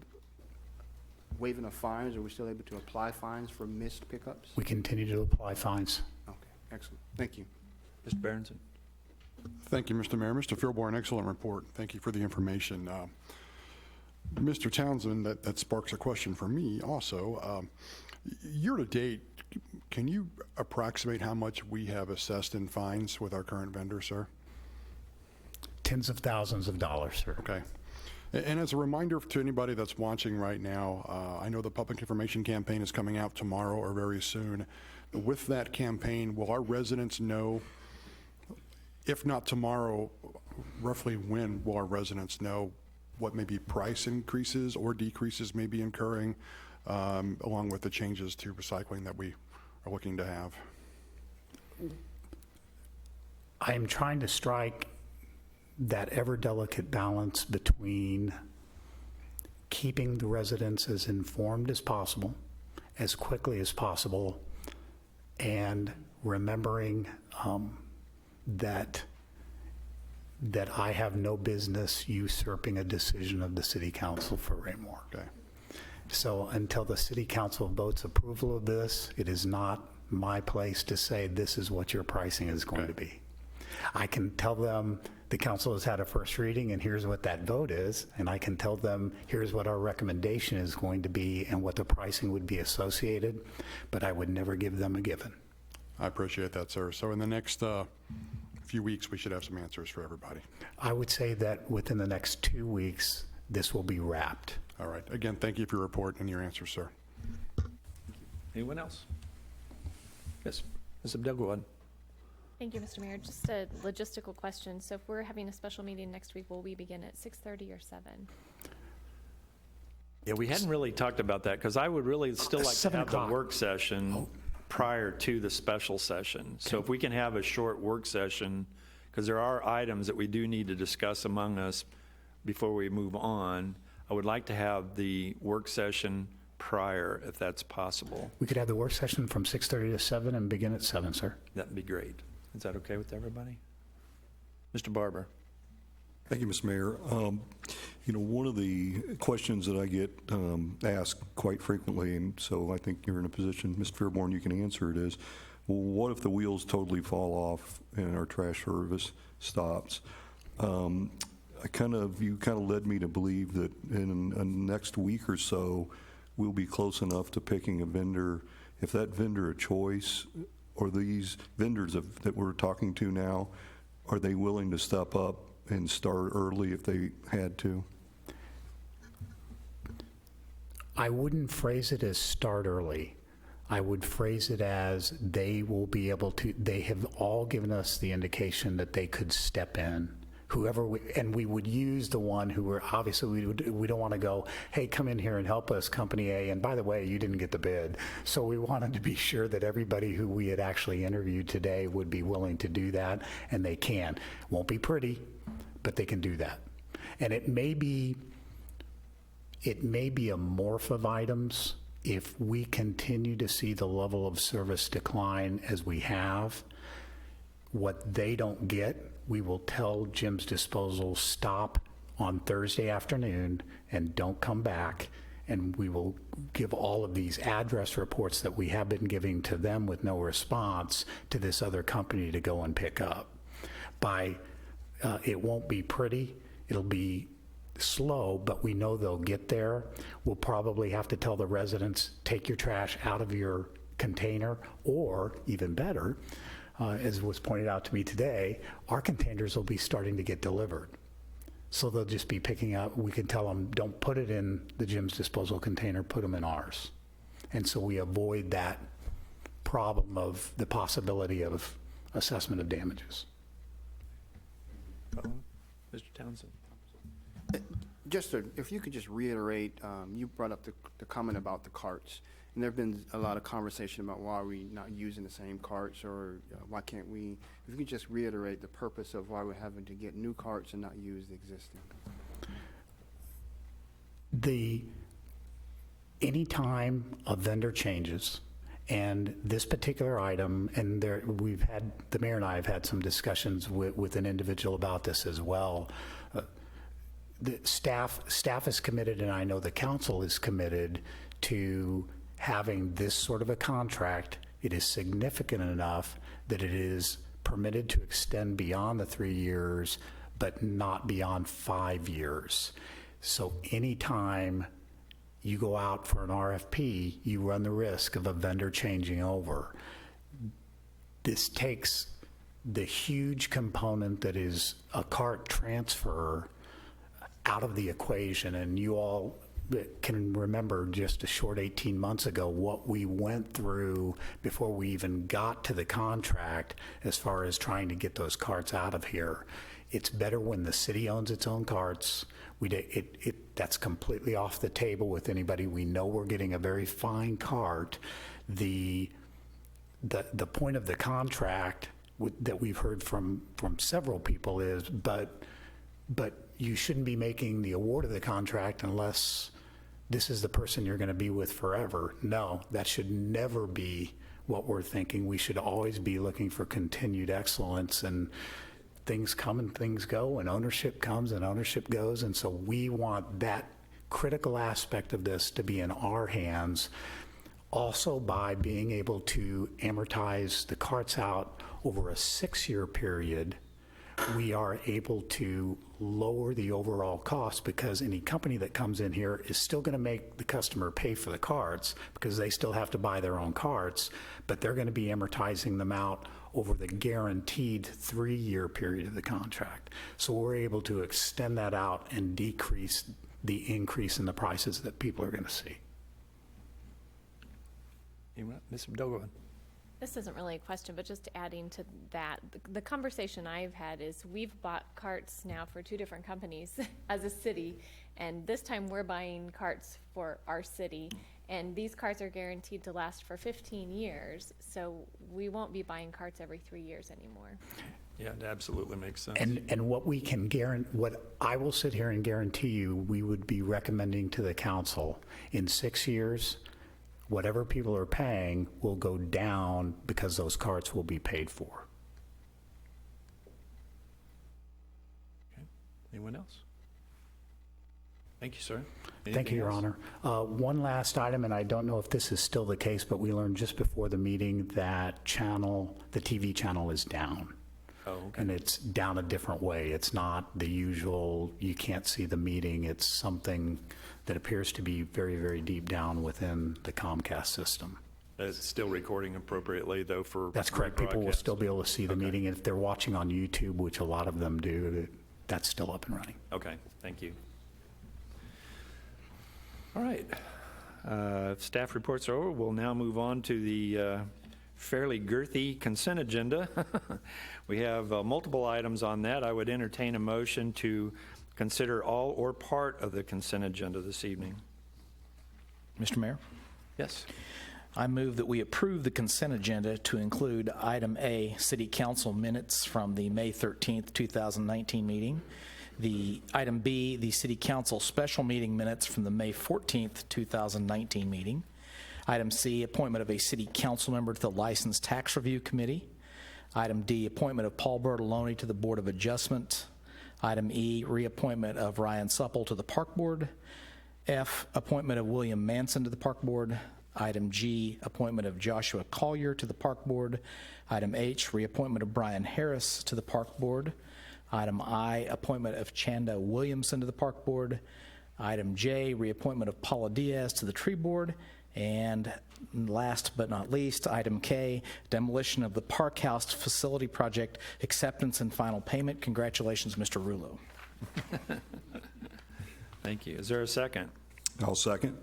[SPEAKER 12] of fines, are we still able to apply fines for missed pickups?
[SPEAKER 5] We continue to apply fines.
[SPEAKER 12] Okay, excellent. Thank you.
[SPEAKER 8] Mr. Berenson.
[SPEAKER 13] Thank you, Mr. Mayor. Mr. Philborn, excellent report. Thank you for the information. Mr. Townsend, that sparks a question for me also. Year to date, can you approximate how much we have assessed in fines with our current vendor, sir?
[SPEAKER 5] Tens of thousands of dollars, sir.
[SPEAKER 13] Okay. And as a reminder to anybody that's watching right now, I know the public information campaign is coming out tomorrow or very soon. With that campaign, will our residents know, if not tomorrow, roughly when will our residents know what maybe price increases or decreases may be incurring, along with the changes to recycling that we are looking to have?
[SPEAKER 5] I am trying to strike that ever delicate balance between keeping the residents as informed as possible, as quickly as possible, and remembering that I have no business usurping a decision of the city council for Raymore.
[SPEAKER 13] Okay.
[SPEAKER 5] So until the city council votes approval of this, it is not my place to say this is what your pricing is going to be. I can tell them the council has had a first reading and here's what that vote is, and I can tell them here's what our recommendation is going to be and what the pricing would be associated, but I would never give them a given.
[SPEAKER 13] I appreciate that, sir. So in the next few weeks, we should have some answers for everybody.
[SPEAKER 5] I would say that within the next 2 weeks, this will be wrapped.
[SPEAKER 13] All right. Again, thank you for your report and your answers, sir.
[SPEAKER 8] Anyone else? Yes, Ms. Abdelgawad.
[SPEAKER 14] Thank you, Mr. Mayor. Just a logistical question. So if we're having a special meeting next week, will we begin at 6:30 or 7?
[SPEAKER 8] Yeah, we hadn't really talked about that because I would really still like to
[SPEAKER 5] 7
[SPEAKER 8] have the
[SPEAKER 5] o'clock.
[SPEAKER 8] work session prior to the special session. So if we can have a short work session, because there are items that we do need to discuss among us before we move on, I would like to have the work session prior, if that's possible.
[SPEAKER 5] We could have the work session from 6:30 to 7 and begin at 7, sir.
[SPEAKER 8] That'd be great. Is that okay with everybody? Mr. Barber?
[SPEAKER 15] Thank you, Mr. Mayor. One of the questions that I get asked quite frequently, and so I think you're in a position, Mr. Fairborn, you can answer it, is, well, what if the wheels totally fall off and our trash service stops? You kind of led me to believe that in the next week or so, we'll be close enough to picking a vendor. If that vendor of choice, or these vendors that we're talking to now, are they willing to step up and start early if they had to?
[SPEAKER 5] I wouldn't phrase it as start early. I would phrase it as they will be able to, they have all given us the indication that they could step in. And we would use the one who were, obviously we don't want to go, hey, come in here and help us, Company A, and by the way, you didn't get the bid. So we wanted to be sure that everybody who we had actually interviewed today would be willing to do that, and they can. Won't be pretty, but they can do that. And it may be a morph of items. If we continue to see the level of service decline as we have, what they don't get, we will tell Jim's Disposal, stop on Thursday afternoon and don't come back. And we will give all of these address reports that we have been giving to them with no response to this other company to go and pick up. It won't be pretty. It'll be slow, but we know they'll get there. We'll probably have to tell the residents, take your trash out of your container, or even better, as was pointed out to me today, our containers will be starting to get delivered. So they'll just be picking up, we can tell them, don't put it in the Jim's Disposal container, put them in ours. And so we avoid that problem of the possibility of assessment of damages.
[SPEAKER 8] Mr. Townsend?
[SPEAKER 12] If you could just reiterate, you brought up the comment about the carts. And there have been a lot of conversation about why are we not using the same carts, or why can't we, if you could just reiterate the purpose of why we're having to get new carts and not use the existing.
[SPEAKER 5] Anytime a vendor changes, and this particular item, and the mayor and I have had some discussions with an individual about this as well. The staff is committed, and I know the council is committed to having this sort of a contract. It is significant enough that it is permitted to extend beyond the 3 years, but not beyond 5 years. So anytime you go out for an RFP, you run the risk of a vendor changing over. This takes the huge component that is a cart transfer out of the equation, and you all can remember just a short 18 months ago what we went through before we even got to the contract as far as trying to get those carts out of here. It's better when the city owns its own carts. That's completely off the table with anybody. We know we're getting a very fine cart. The point of the contract that we've heard from several people is, but you shouldn't be making the award of the contract unless this is the person you're going to be with forever. No, that should never be what we're thinking. We should always be looking for continued excellence, and things come and things go, and ownership comes and ownership goes. And so we want that critical aspect of this to be in our hands. Also, by being able to amortize the carts out over a 6-year period, we are able to lower the overall cost, because any company that comes in here is still going to make the customer pay for the carts because they still have to buy their own carts, but they're going to be amortizing them out over the guaranteed 3-year period of the contract. So we're able to extend that out and decrease the increase in the prices that people are going to see.
[SPEAKER 8] Ms. Dogovan?
[SPEAKER 14] This isn't really a question, but just adding to that, the conversation I've had is we've bought carts now for 2 different companies as a city, and this time we're buying carts for our city, and these carts are guaranteed to last for 15 years, so we won't be buying carts every 3 years anymore.
[SPEAKER 8] Yeah, it absolutely makes sense.
[SPEAKER 5] And what we can guarantee, what I will sit here and guarantee you, we would be recommending to the council in 6 years, whatever people are paying will go down because those carts will be paid for.
[SPEAKER 8] Anyone else? Thank you, sir.
[SPEAKER 5] Thank you, Your Honor. One last item, and I don't know if this is still the case, but we learned just before the meeting that the TV channel is down.
[SPEAKER 8] Oh, okay.
[SPEAKER 5] And it's down a different way. It's not the usual, you can't see the meeting. It's something that appears to be very, very deep down within the Comcast system.
[SPEAKER 8] It's still recording appropriately, though, for
[SPEAKER 5] That's correct. People will
[SPEAKER 8] rebroadcast.
[SPEAKER 5] still be able to see the meeting. And if they're watching on YouTube, which a lot of them do, that's still up and running.
[SPEAKER 8] Okay, thank you. All right. Staff reports are over. We'll now move on to the fairly girthy consent agenda. We have multiple items on that. I would entertain a motion to consider all or part of the consent agenda this evening.
[SPEAKER 6] Mr. Mayor,
[SPEAKER 8] Yes.
[SPEAKER 6] I move that we approve the consent agenda to include item A, City Council minutes from the May 13th, 2019 meeting. The item B, the City Council special meeting minutes from the May 14th, 2019 meeting. Item C, appointment of a City Council member to the License Tax Review Committee. Item D, appointment of Paul Bertoloni to the Board of Adjustment. Item E, reappointment of Ryan Supple to the Park Board. F, appointment of William Manson to the Park Board. Item G, appointment of Joshua Collier to the Park Board. Item H, reappointment of Brian Harris to the Park Board. Item I, appointment of Chanda Williamson to the Park Board. Item J, reappointment of Paula Diaz to the Tree Board. And last but not least, item K, demolition of the Park House Facility Project, acceptance and final payment. Congratulations, Mr. Rulo.
[SPEAKER 8] Thank you. Is there a second?
[SPEAKER 15] I'll second.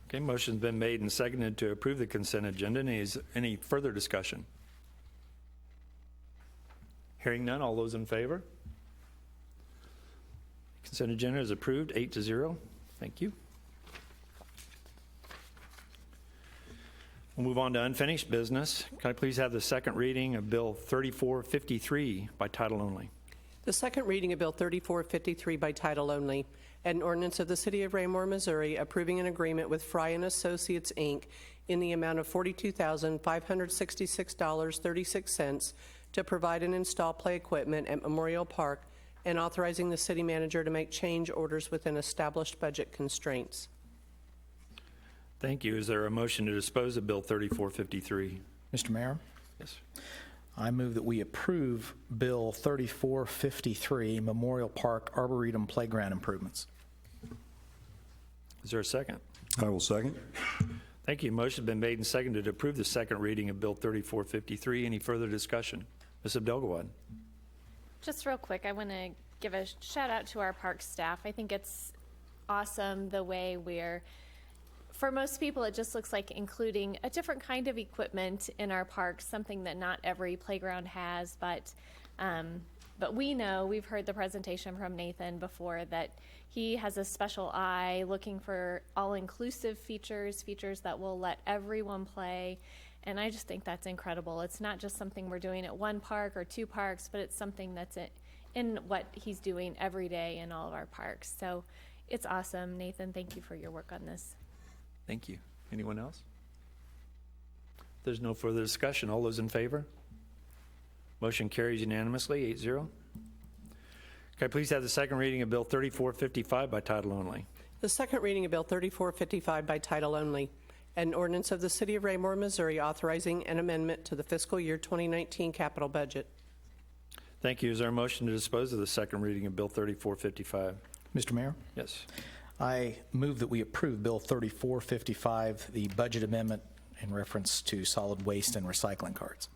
[SPEAKER 8] Okay, motion's been made and seconded to approve the consent agenda. Any further discussion? Hearing none, all those in favor? Consent agenda is approved, 8-0. Thank you. We'll move on to unfinished business. Can I please have the second reading of Bill 3453 by title only?
[SPEAKER 1] The second reading of Bill 3453 by title only, an ordinance of the City of Raymore, Missouri, approving an agreement with Fry and Associates, Inc. in the amount of $42,566.36 to provide and install play equipment at Memorial Park and authorizing the city manager to make change orders within established budget constraints.
[SPEAKER 8] Thank you. Is there a motion to dispose of Bill 3453?
[SPEAKER 6] Mr. Mayor,
[SPEAKER 8] Yes.
[SPEAKER 6] I move that we approve Bill 3453, Memorial Park Arboretum Playground Improvements.
[SPEAKER 8] Is there a second?
[SPEAKER 15] I will second.
[SPEAKER 8] Thank you. Motion's been made and seconded to approve the second reading of Bill 3453. Any further discussion? Ms. Abdelgawad.
[SPEAKER 14] Just real quick, I want to give a shout out to our park staff. I think it's awesome the way for most people, it just looks like including a different kind of equipment in our parks, something that not every playground has, but we know, we've heard the presentation from Nathan before, that he has a special eye looking for all-inclusive features that will let everyone play, and I just think that's incredible. It's not just something we're doing at one park or two parks, but it's something that's in what he's doing every day in all of our parks. So it's awesome. Nathan, thank you for your work on this.
[SPEAKER 8] Thank you. Anyone else? If there's no further discussion, all those in favor? Motion carries unanimously, 8-0. Can I please have the second reading of Bill 3455 by title only?
[SPEAKER 1] The second reading of Bill 3455 by title only, an ordinance of the City of Raymore, Missouri, authorizing an amendment to the fiscal year 2019 capital budget.
[SPEAKER 8] Thank you. Is there a motion to dispose of the second reading of Bill 3455?
[SPEAKER 6] Mr. Mayor?
[SPEAKER 8] Yes.
[SPEAKER 6] I move that we approve Bill 3455, the budget amendment in reference to solid waste and recycling cards.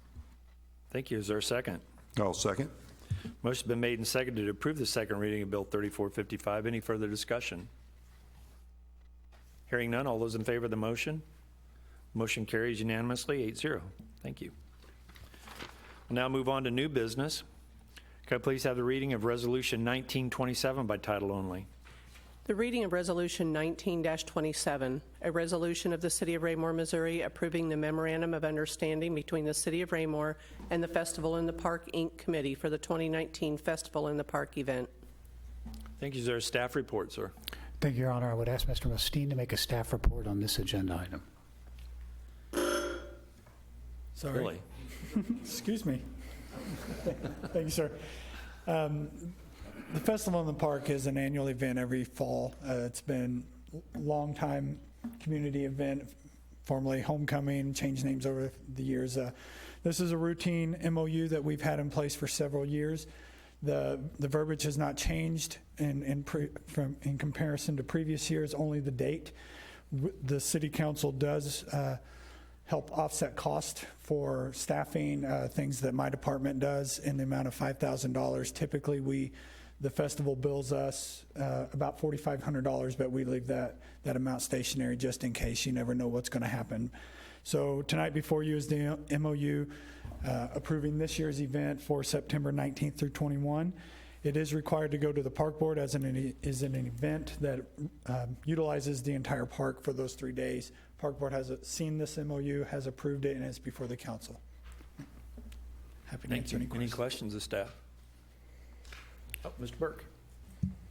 [SPEAKER 8] Thank you. Is there a second?
[SPEAKER 15] I'll second.
[SPEAKER 8] Motion's been made and seconded to approve the second reading of Bill 3455. Any further discussion? Hearing none, all those in favor of the motion? Motion carries unanimously, 8-0. Thank you. We'll now move on to new business. Can I please have the reading of Resolution 1927 by title only?
[SPEAKER 1] The reading of Resolution 19-27, a resolution of the City of Raymore, Missouri, approving the Memorandum of Understanding between the City of Raymore and the Festival in the Park, Inc. Committee for the 2019 Festival in the Park event.
[SPEAKER 8] Thank you, sir. Staff report, sir.
[SPEAKER 5] Thank you, Your Honor. I would ask Mr. Mustine to make a staff report on this agenda item.
[SPEAKER 16] Sorry.
[SPEAKER 8] Really?
[SPEAKER 16] Excuse me. Thank you, sir. The Festival in the Park is an annual event every fall. It's been a long time community event, formerly Homecoming, changed names over the years. This is a routine MOU that we've had in place for several years. The verbiage has not changed in comparison to previous years, only the date. The City Council does help offset cost for staffing, things that my department does in the amount of $5,000. Typically, the festival bills us about $4,500, but we leave that amount stationary just in case. You never know what's going to happen. So tonight before you is the MOU approving this year's event for September 19th through 21. It is required to go to the park board as an event that utilizes the entire park for those 3 days. Park board has seen this MOU, has approved it, and it's before the council. Happy to answer any questions.
[SPEAKER 8] Any questions of staff? Oh, Mr. Burke.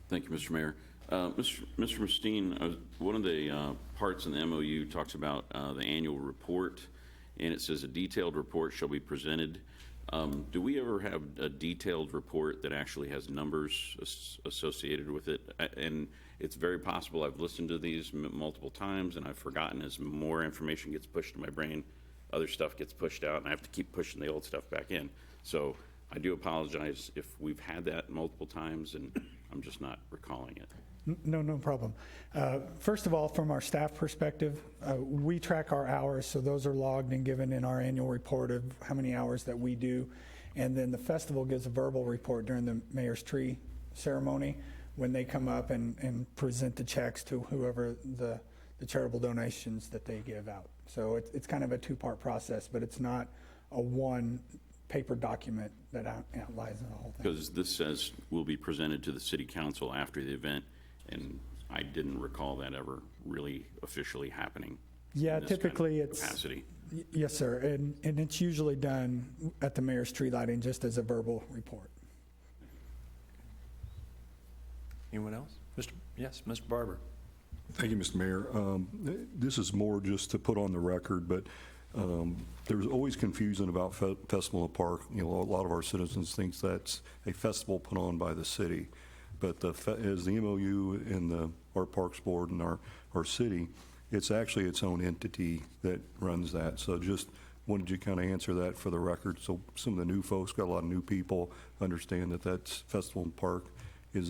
[SPEAKER 11] Thank you, Mr. Mayor. Mr. Mustine, one of the parts in the MOU talks about the annual report, and it says a detailed report shall be presented. Do we ever have a detailed report that actually has numbers associated with it? And it's very possible I've listened to these multiple times and I've forgotten. As more information gets pushed to my brain, other stuff gets pushed out, and I have to keep pushing the old stuff back in. So I do apologize if we've had that multiple times and I'm just not recalling it.
[SPEAKER 16] No problem. First of all, from our staff perspective, we track our hours, so those are logged and given in our annual report of how many hours that we do. And then the festival gives a verbal report during the Mayor's Tree ceremony when they come up and present the checks to whoever the charitable donations that they give out. So it's kind of a two-part process, but it's not a one paper document that outlines the whole thing.
[SPEAKER 11] Because this says will be presented to the City Council after the event, and I didn't recall that ever really officially happening.
[SPEAKER 16] Yeah,
[SPEAKER 11] in this
[SPEAKER 16] typically
[SPEAKER 11] kind of
[SPEAKER 16] it's
[SPEAKER 11] capacity.
[SPEAKER 16] Yes, sir, and it's usually done at the Mayor's tree lighting just as a verbal report.
[SPEAKER 8] Anyone else? Yes, Mr. Barber.
[SPEAKER 15] Thank you, Mr. Mayor. This is more just to put on the record, but there's always confusion about Festival in the Park. You know, a lot of our citizens think that's a festival put on by the city. But as the MOU and our Parks Board and our city, it's actually its own entity that runs that. So just wanted you to kind of answer that for the record. So some of the new folks, got a lot of new people, understand that that's Festival in the Park is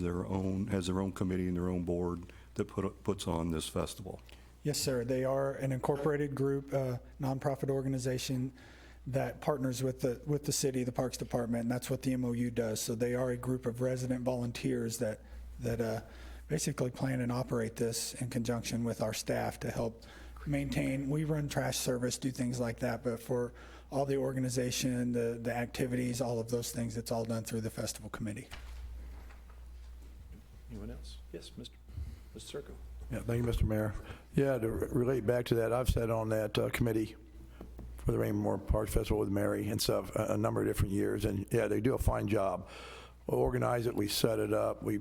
[SPEAKER 15] has their own committee and their own board that puts on this festival.
[SPEAKER 16] Yes, sir. They are an incorporated group, nonprofit organization that partners with the city, the Parks Department, and that's what the MOU does. So they are a group of resident volunteers that basically plan and operate this in conjunction with our staff to help maintain. We run trash service, do things like that, but for all the organization, the activities, all of those things, it's all done through the festival committee.
[SPEAKER 8] Anyone else? Yes, Mr. Circo.
[SPEAKER 17] Yeah, thank you, Mr. Mayor. Yeah, to relate back to that, I've sat on that committee for the Raymore Parks Festival with Mary and stuff a number of different years, and yeah, they do a fine job. We organize it, we set it up, we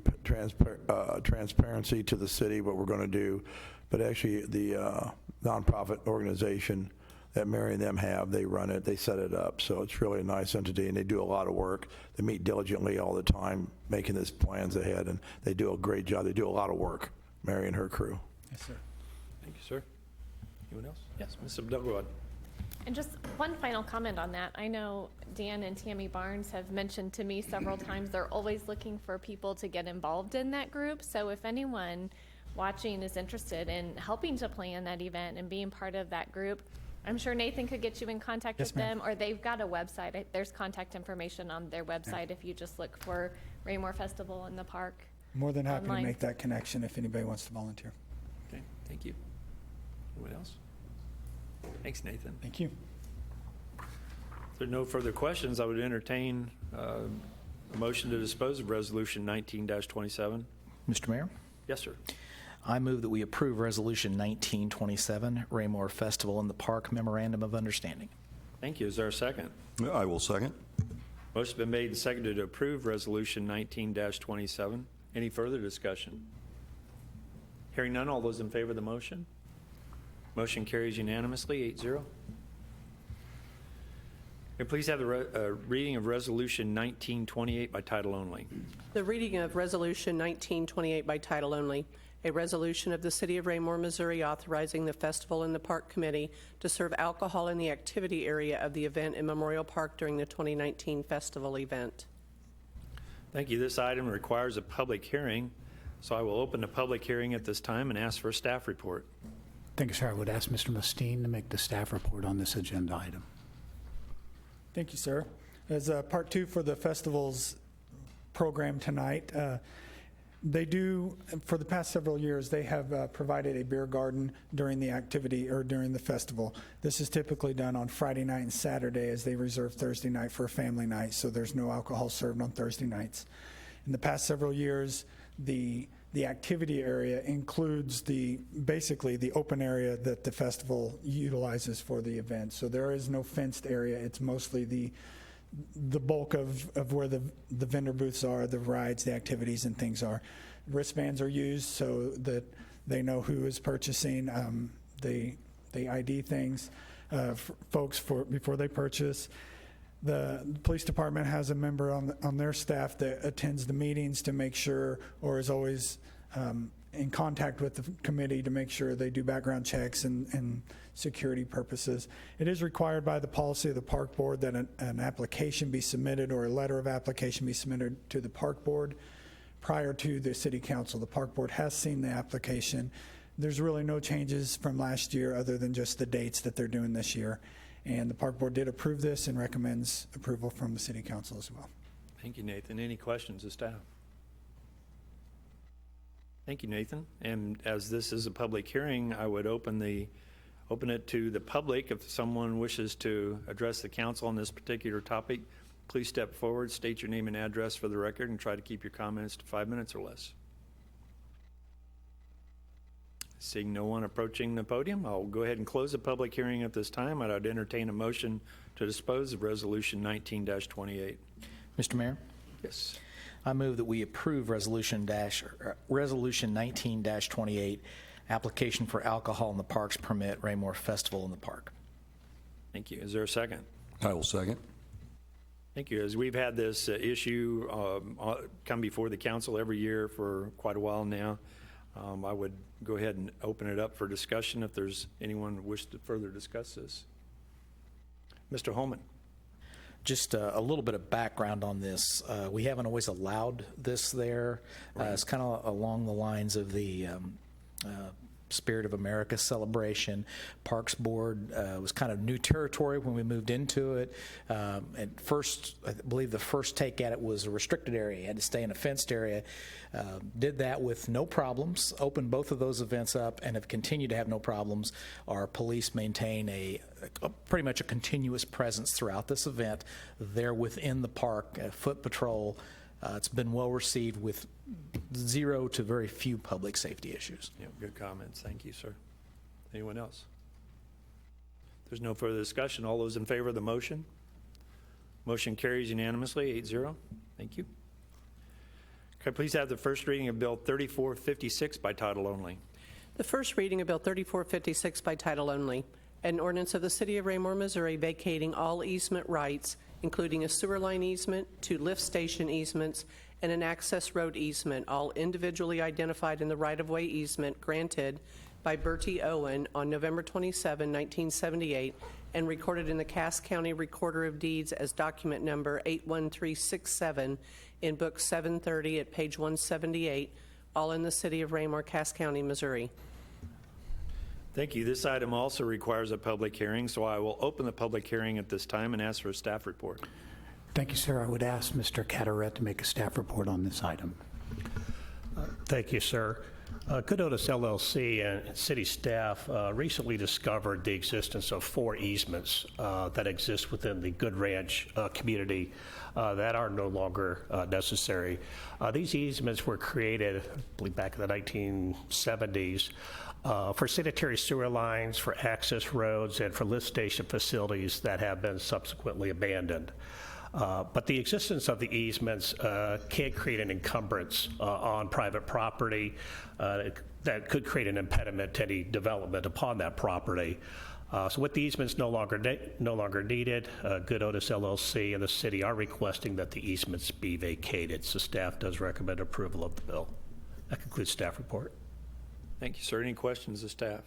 [SPEAKER 17] transparency to the city what we're going to do, but actually the nonprofit organization that Mary and them have, they run it, they set it up, so it's really a nice entity, and they do a lot of work. They meet diligently all the time, making these plans ahead, and they do a great job. They do a lot of work, Mary and her crew.
[SPEAKER 16] Yes, sir.
[SPEAKER 8] Thank you, sir. Anyone else? Yes, Ms. Abdelgawad.
[SPEAKER 14] And just one final comment on that. I know Dan and Tammy Barnes have mentioned to me several times they're always looking for people to get involved in that group. So if anyone watching is interested in helping to plan that event and being part of that group, I'm sure Nathan could get you in contact with them, or they've got a website. There's contact information on their website if you just look for Raymore Festival in the Park.
[SPEAKER 16] More than happy
[SPEAKER 14] online.
[SPEAKER 16] to make that connection if anybody wants to volunteer.
[SPEAKER 8] Okay, thank you. Anyone else? Thanks, Nathan.
[SPEAKER 16] Thank you.
[SPEAKER 8] If there are no further questions, I would entertain a motion to dispose of Resolution 19-27.
[SPEAKER 6] Mr. Mayor,
[SPEAKER 8] Yes, sir.
[SPEAKER 6] I move that we approve Resolution 1927, Raymore Festival in the Park Memorandum of Understanding.
[SPEAKER 8] Thank you. Is there a second?
[SPEAKER 15] I will second.
[SPEAKER 8] Motion's been made and seconded to approve Resolution 19-27. Any further discussion? Hearing none, all those in favor of the motion? Motion carries unanimously, 8-0. May I please have the reading of Resolution 1928 by title only?
[SPEAKER 1] The reading of Resolution 1928 by title only, a resolution of the City of Raymore, Missouri authorizing the Festival in the Park Committee to serve alcohol in the activity area of the event in Memorial Park during the 2019 festival event.
[SPEAKER 8] Thank you. This item requires a public hearing, so I will open the public hearing at this time and ask for a staff report.
[SPEAKER 5] Thank you, sir. I would ask Mr. Mustine to make the staff report on this agenda item.
[SPEAKER 16] Thank you, sir. As part two for the festival's program tonight, they do, for the past several years, they have provided a beer garden during the activity or during the festival. This is typically done on Friday night and Saturday, as they reserve Thursday night for a family night, so there's no alcohol served on Thursday nights. In the past several years, the activity area includes basically the open area that the festival utilizes for the event. So there is no fenced area. It's mostly the bulk of where the vendor booths are, the rides, the activities, and things are. Wristbands are used so that they know who is purchasing. They ID things, folks before they purchase. The police department has a member on their staff that attends the meetings to make sure, or is always in contact with the committee to make sure they do background checks and security purposes. It is required by the policy of the park board that an application be submitted, or a letter of application be submitted to the park board prior to the city council. The park board has seen the application. There's really no changes from last year other than just the dates that they're doing this year. And the park board did approve this and recommends approval from the city council as well.
[SPEAKER 8] Thank you, Nathan. Any questions of staff? Thank you, Nathan. And as this is a public hearing, I would open it to the public. If someone wishes to address the council on this particular topic, please step forward, state your name and address for the record, and try to keep your comments to 5 minutes or less. Seeing no one approaching the podium, I'll go ahead and close the public hearing at this time. I'd entertain a motion to dispose of Resolution 19-28.
[SPEAKER 6] Mr. Mayor?
[SPEAKER 8] Yes.
[SPEAKER 6] I move that we approve Resolution 19-28, application for alcohol in the parks permit, Raymore Festival in the Park.
[SPEAKER 8] Thank you. Is there a second?
[SPEAKER 15] I will second.
[SPEAKER 8] Thank you. As we've had this issue come before the council every year for quite a while now, I would go ahead and open it up for discussion if there's anyone who wishes to further discuss this. Mr. Holman.
[SPEAKER 6] Just a little bit of background on this. We haven't always allowed this there. It's kind of along the lines of the Spirit of America celebration. Parks Board was kind of new territory when we moved into it. At first, I believe the first take at it was a restricted area. You had to stay in a fenced area. Did that with no problems, opened both of those events up, and have continued to have no problems. Our police maintain a pretty much a continuous presence throughout this event. They're within the park, foot patrol. It's been well received with zero to very few public safety issues.
[SPEAKER 8] Yeah, good comments. Thank you, sir. Anyone else? There's no further discussion. All those in favor of the motion? Motion carries unanimously, 8-0. Thank you. Could I please have the first reading of Bill 3456 by title only?
[SPEAKER 1] The first reading of Bill 3456 by title only, an ordinance of the City of Raymore, Missouri vacating all easement rights, including a sewer line easement, 2 lift station easements, and an access road easement, all individually identified in the right-of-way easement granted by Bertie Owen on November 27, 1978, and recorded in the Cass County Recorder of Deeds as document number 81367 in Book 730 at page 178, all in the City of Raymore, Cass County, Missouri.
[SPEAKER 8] Thank you. This item also requires a public hearing, so I will open the public hearing at this time and ask for a staff report.
[SPEAKER 5] Thank you, sir. I would ask Mr. Cataret to make a staff report on this item.
[SPEAKER 7] Thank you, sir. Good Otis LLC and city staff recently discovered the existence of 4 easements that exist within the Good Ranch community that are no longer necessary. These easements were created, I believe, back in the 1970s for sanitary sewer lines, for access roads, and for lift station facilities that have been subsequently abandoned. But the existence of the easements can create an encumbrance on private property that could create an impediment to any development upon that property. So with the easements no longer needed, Good Otis LLC and the city are requesting that the easements be vacated. So staff does recommend approval of the bill. That concludes staff report.
[SPEAKER 8] Thank you, sir. Any questions of staff?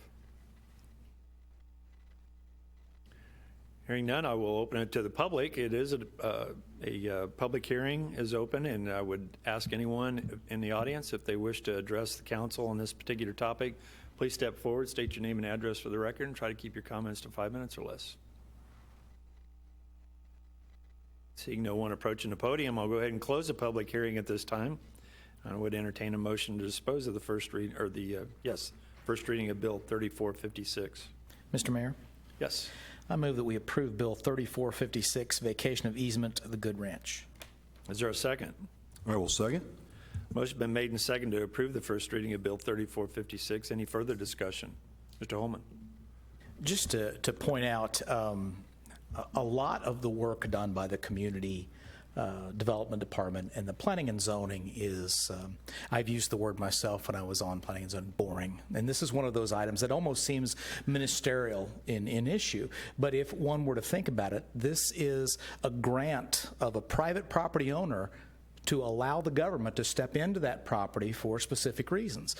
[SPEAKER 8] Hearing none, I will open it to the public. It is a public hearing is open, and I would ask anyone in the audience if they wish to address the council on this particular topic, please step forward, state your name and address for the record, and try to keep your comments to 5 minutes or less. Seeing no one approaching the podium, I'll go ahead and close the public hearing at this time. I would entertain a motion to dispose of the first reading, or the, first reading of Bill 3456.
[SPEAKER 6] Mr. Mayor,
[SPEAKER 8] Yes.
[SPEAKER 6] I move that we approve Bill 3456, vacation of easement of the Good Ranch.
[SPEAKER 8] Is there a second?
[SPEAKER 15] I will second.
[SPEAKER 8] Motion been made and seconded to approve the first reading of Bill 3456. Any further discussion? Mr. Holman.
[SPEAKER 6] Just to point out, a lot of the work done by the community development department and the planning and zoning is, I've used the word myself when I was on planning and zoning, boring. And this is one of those items that almost seems ministerial in issue. But if one were to think about it, this is a grant of a private property owner to allow the government to step into that property for specific reasons.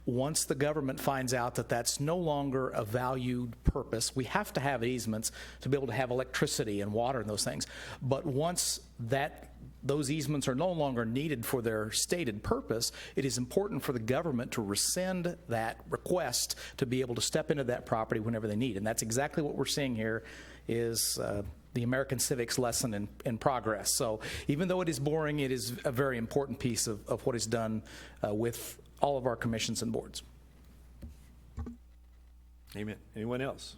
[SPEAKER 6] Once the government finds out that that's no longer a valued purpose, we have to have easements to be able to have electricity and water and those things. But once those easements are no longer needed for their stated purpose, it is important for the government to rescind that request to be able to step into that property whenever they need. And that's exactly what we're seeing here is the American civics lesson in progress. So even though it is boring, it is a very important piece of what is done with all of our commissions and boards.
[SPEAKER 8] Amen. Anyone else?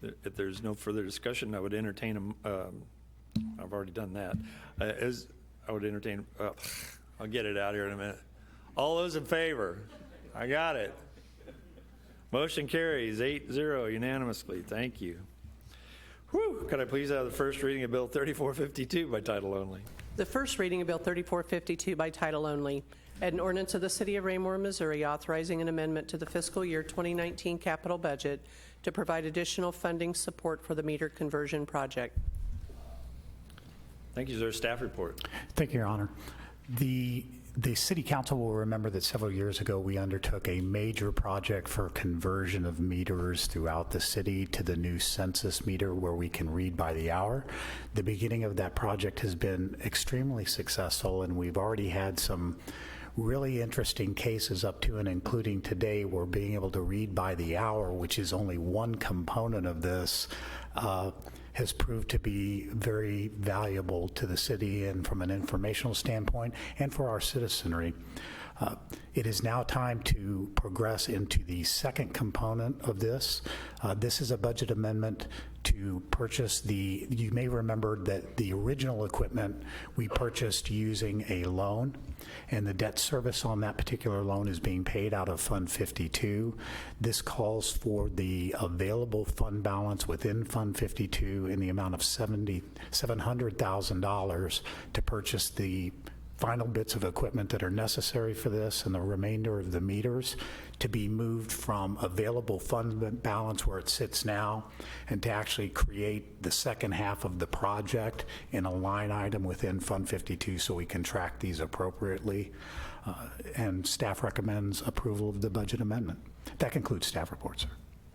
[SPEAKER 8] If there's no further discussion, I would entertain I've already done that. I would entertain, I'll get it out here in a minute. All those in favor? I got it. Motion carries 8-0 unanimously. Thank you. Whew. Could I please have the first reading of Bill 3452 by title only?
[SPEAKER 1] The first reading of Bill 3452 by title only, an ordinance of the City of Raymore, Missouri, authorizing an amendment to the fiscal year 2019 capital budget to provide additional funding support for the meter conversion project.
[SPEAKER 8] Thank you, sir. Staff report.
[SPEAKER 5] Thank you, Your Honor. The City Council will remember that several years ago we undertook a major project for conversion of meters throughout the city to the new census meter where we can read by the hour. The beginning of that project has been extremely successful, and we've already had some really interesting cases up to and including today where being able to read by the hour, which is only one component of this, has proved to be very valuable to the city and from an informational standpoint and for our citizenry. It is now time to progress into the second component of this. This is a budget amendment to purchase you may remember that the original equipment we purchased using a loan, and the debt service on that particular loan is being paid out of Fund 52. This calls for the available fund balance within Fund 52 in the amount of $700,000 to purchase the final bits of equipment that are necessary for this and the remainder of the meters to be moved from available fund balance where it sits now and to actually create the second half of the project in a line item within Fund 52 so we can track these appropriately. And staff recommends approval of the budget amendment. That concludes staff report, sir.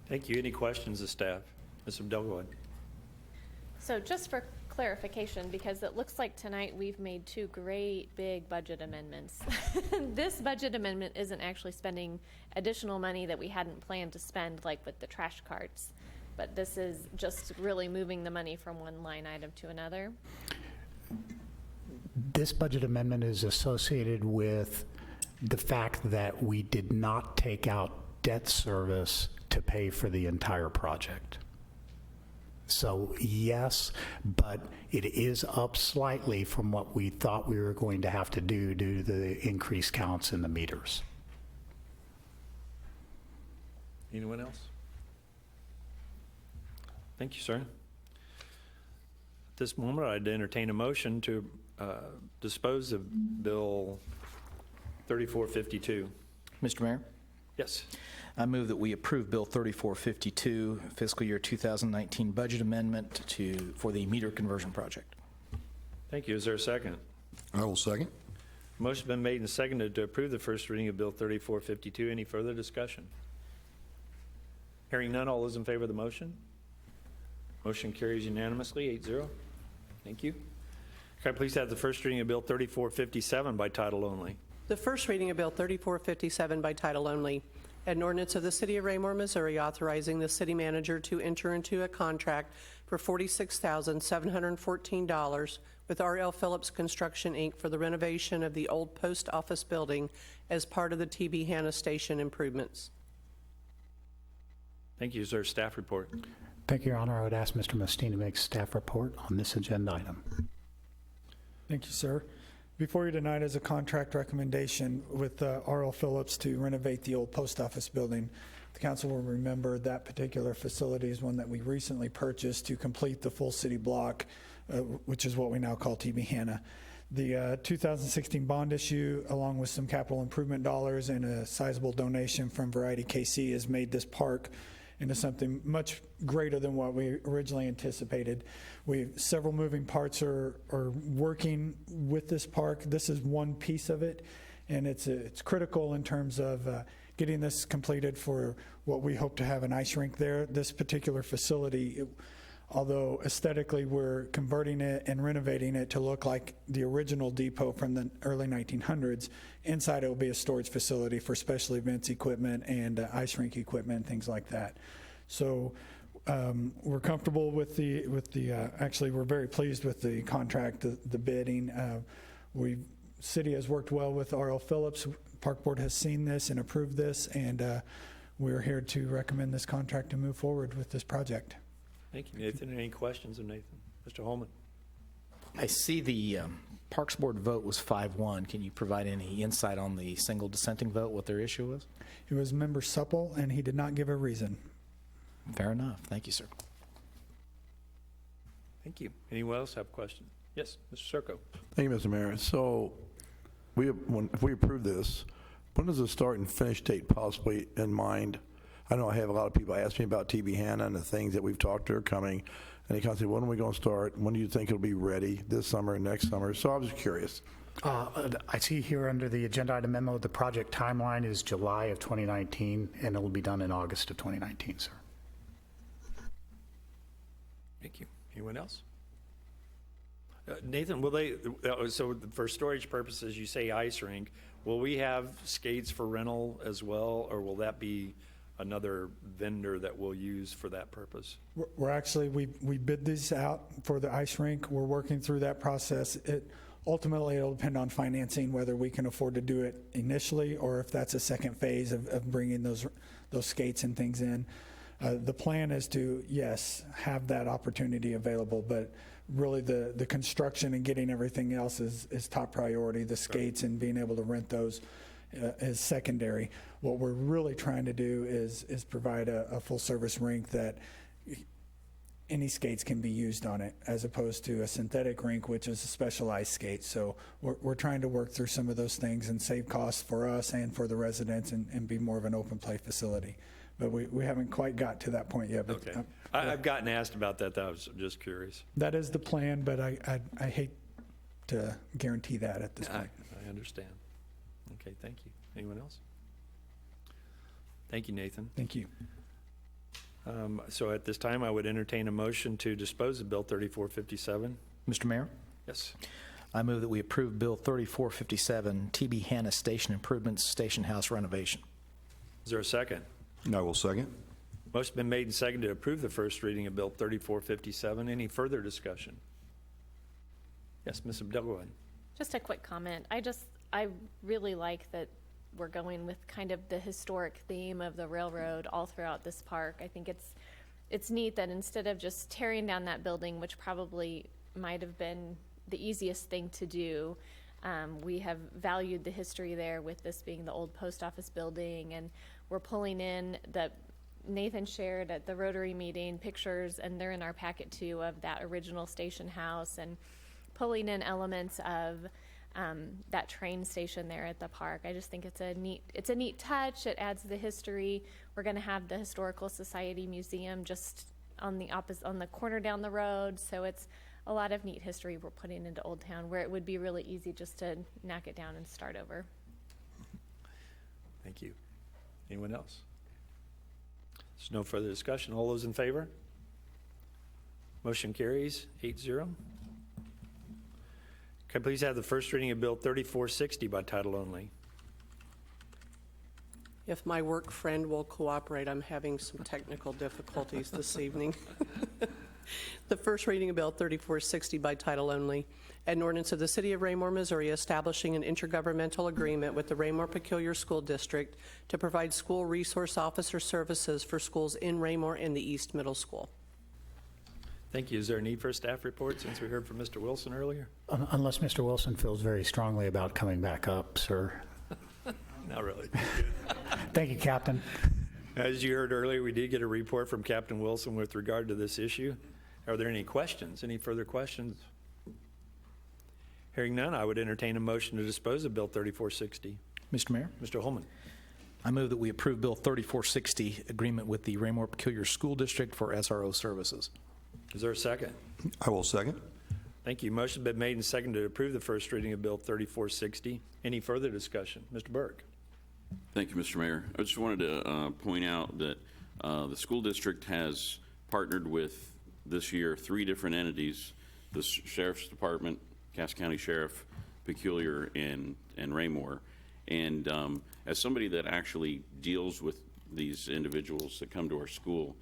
[SPEAKER 8] Thank you. Any questions of staff? Mr. Abdul.
[SPEAKER 14] So just for clarification, because it looks like tonight we've made 2 great big budget amendments. This budget amendment isn't actually spending additional money that we hadn't planned to spend, like with the trash carts, but this is just really moving the money from one line item to another.
[SPEAKER 5] This budget amendment is associated with the fact that we did not take out debt service to pay for the entire project. So yes, but it is up slightly from what we thought we were going to have to do due to the increased counts in the meters.
[SPEAKER 8] Anyone else? Thank you, sir. At this moment, I'd entertain a motion to dispose of Bill 3452.
[SPEAKER 6] Mr. Mayor,
[SPEAKER 8] Yes.
[SPEAKER 6] I move that we approve Bill 3452, fiscal year 2019 budget amendment for the meter conversion project.
[SPEAKER 8] Thank you. Is there a second?
[SPEAKER 15] I will second.
[SPEAKER 8] Motion's been made and seconded to approve the first reading of Bill 3452. Any further discussion? Hearing none, all those in favor of the motion? Motion carries unanimously, 8-0. Thank you. Can I please have the first reading of Bill 3457 by title only?
[SPEAKER 1] The first reading of Bill 3457 by title only, an ordinance of the City of Raymore, Missouri, authorizing the city manager to enter into a contract for $46,714 with R.L. Phillips Construction, Inc. for the renovation of the old post office building as part of the T.B. Hanna Station improvements.
[SPEAKER 8] Thank you. Is there a staff report?
[SPEAKER 5] Thank you, Your Honor. I would ask Mr. Mustine to make staff report on this agenda item.
[SPEAKER 16] Thank you, sir. Before you tonight is a contract recommendation with R.L. Phillips to renovate the old post office building. The council will remember that particular facility is one that we recently purchased to complete the full city block, which is what we now call TB Hanna. The 2016 bond issue, along with some capital improvement dollars and a sizable donation from Variety KC, has made this park into something much greater than what we originally anticipated. Several moving parts are working with this park. This is one piece of it, and it's critical in terms of getting this completed for what we hope to have an ice rink there. This particular facility, although aesthetically we're converting it and renovating it to look like the original depot from the early 1900s, inside it will be a storage facility for special events equipment and ice rink equipment and things like that. So we're comfortable with actually we're very pleased with the contract, the bidding. City has worked well with R.L. Phillips. Park Board has seen this and approved this, and we're here to recommend this contract and move forward with this project.
[SPEAKER 8] Thank you, Nathan. Any questions of Nathan? Mr. Holman?
[SPEAKER 6] I see the Parks Board vote was 5-1. Can you provide any insight on the single dissenting vote, what their issue was?
[SPEAKER 16] It was member Supple, and he did not give a reason.
[SPEAKER 6] Fair enough. Thank you, sir.
[SPEAKER 8] Thank you. Anyone else have questions? Yes, Mr. Serco.
[SPEAKER 17] Thank you, Mr. Mayor. So if we approve this, when does the start and finish date possibly in mind? I know I have a lot of people ask me about TB Hanna and the things that we've talked to are coming, and they kind of say, when are we going to start? When do you think it'll be ready, this summer, next summer? So I was curious.
[SPEAKER 5] I see here under the agenda item memo, the project timeline is July of 2019, and it will be done in August of 2019, sir.
[SPEAKER 8] Thank you. Anyone else? Nathan, will they, so for storage purposes, you say ice rink, will we have skates for rental as well, or will that be another vendor that we'll use for that purpose?
[SPEAKER 16] We're actually, we bid these out for the ice rink. We're working through that process. Ultimately, it'll depend on financing, whether we can afford to do it initially or if that's a second phase of bringing those skates and things in. The plan is to, yes, have that opportunity available, but really the construction and getting everything else is top priority. The skates and being able to rent those is secondary. What we're really trying to do is provide a full service rink that any skates can be used on it, as opposed to a synthetic rink, which is a specialized skate. So we're trying to work through some of those things and save costs for us and for the residents and be more of an open play facility. But we haven't quite got to that point yet. But
[SPEAKER 8] Okay. I've gotten asked about that. I was just curious.
[SPEAKER 16] that is the plan, but I hate to guarantee that at this point.
[SPEAKER 8] I understand. Okay, thank you. Anyone else? Thank you, Nathan.
[SPEAKER 16] Thank you.
[SPEAKER 8] So at this time, I would entertain a motion to dispose of Bill 3457.
[SPEAKER 6] Mr. Mayor,
[SPEAKER 8] Yes.
[SPEAKER 6] I move that we approve Bill 3457, TB Hanna Station Improvements, Station House Renovation.
[SPEAKER 8] Is there a second?
[SPEAKER 15] I will second.
[SPEAKER 8] Motion been made and seconded to approve the first reading of Bill 3457. Any further discussion? Yes, Ms. Abdel, go ahead.
[SPEAKER 14] Just a quick comment. I really like that we're going with kind of the historic theme of the railroad all throughout this park. I think it's neat that instead of just tearing down that building, which probably might have been the easiest thing to do, we have valued the history there with this being the old post office building, and we're pulling in that Nathan shared at the Rotary meeting pictures, and they're in our packet too, of that original station house, and pulling in elements of that train station there at the park. I just think it's a neat touch. It adds the history. We're going to have the Historical Society Museum just on the corner down the road, so it's a lot of neat history we're putting into Old Town, where it would be really easy just to knock it down and start over.
[SPEAKER 8] Thank you. Anyone else? There's no further discussion. All those in favor? Motion carries 8-0. Can I please have the first reading of Bill 3460 by title only?
[SPEAKER 1] If my work friend will cooperate, I'm having some technical difficulties this evening. The first reading of Bill 3460 by title only, an ordinance of the City of Raymore, Missouri, establishing an intergovernmental agreement with the Raymore Peculiar School District to provide school resource officer services for schools in Raymore and the East Middle School.
[SPEAKER 8] Thank you. Is there a need for a staff report since we heard from Mr. Wilson earlier?
[SPEAKER 5] Unless Mr. Wilson feels very strongly about coming back up, sir.
[SPEAKER 8] Not really.
[SPEAKER 5] Thank you, Captain.
[SPEAKER 8] As you heard earlier, we did get a report from Captain Wilson with regard to this issue. Are there any questions? Any further questions? Hearing none, I would entertain a motion to dispose of Bill 3460.
[SPEAKER 6] Mr. Mayor,
[SPEAKER 8] Mr. Holman.
[SPEAKER 6] I move that we approve Bill 3460, agreement with the Raymore Peculiar School District for SRO services.
[SPEAKER 8] Is there a second?
[SPEAKER 15] I will second.
[SPEAKER 8] Thank you. Motion's been made and seconded to approve the first reading of Bill 3460. Any further discussion? Mr. Burke.
[SPEAKER 11] Thank you, Mr. Mayor. I just wanted to point out that the school district has partnered with, this year, 3 different entities: the Sheriff's Department, Cass County Sheriff, Peculiar, and Raymore. And as somebody that actually deals with these individuals that come to our school,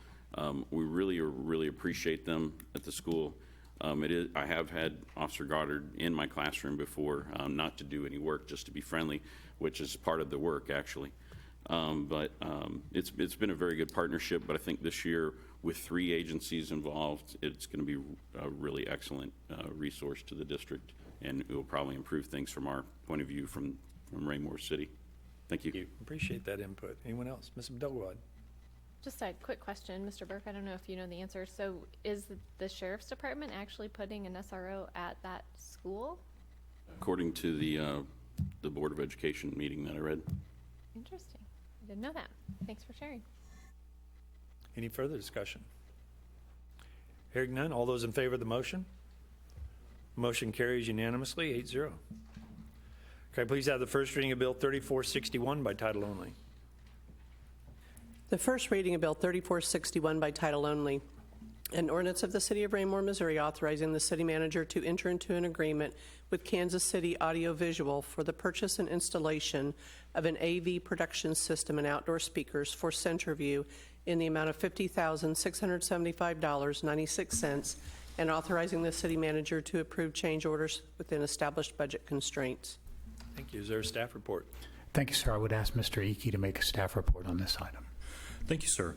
[SPEAKER 11] we really appreciate them at the school. I have had Officer Goddard in my classroom before, not to do any work, just to be friendly, which is part of the work, actually. But it's been a very good partnership, but I think this year, with 3 agencies involved, it's going to be a really excellent resource to the district, and it will probably improve things from our point of view from Raymore City. Thank you.
[SPEAKER 8] Appreciate that input. Anyone else? Ms. Abdelwad.
[SPEAKER 14] Just a quick question, Mr. Burke. I don't know if you know the answer. So is the Sheriff's Department actually putting an SRO at that school?
[SPEAKER 11] According to the Board of Education meeting that I read.
[SPEAKER 14] Interesting. I didn't know that. Thanks for sharing.
[SPEAKER 8] Any further discussion? Hearing none, all those in favor of the motion? Motion carries unanimously, 8-0. Can I please have the first reading of Bill 3461 by title only?
[SPEAKER 1] The first reading of Bill 3461 by title only, an ordinance of the City of Raymore, Missouri, authorizing the city manager to enter into an agreement with Kansas City Audiovisual for the purchase and installation of an AV production system and outdoor speakers for Centerview in the amount of $50,675.96, and authorizing the city manager to approve change orders within established budget constraints.
[SPEAKER 8] Thank you. Is there a staff report?
[SPEAKER 5] Thank you, sir. I would ask Mr. Icky to make a staff report on this item.
[SPEAKER 10] Thank you, sir.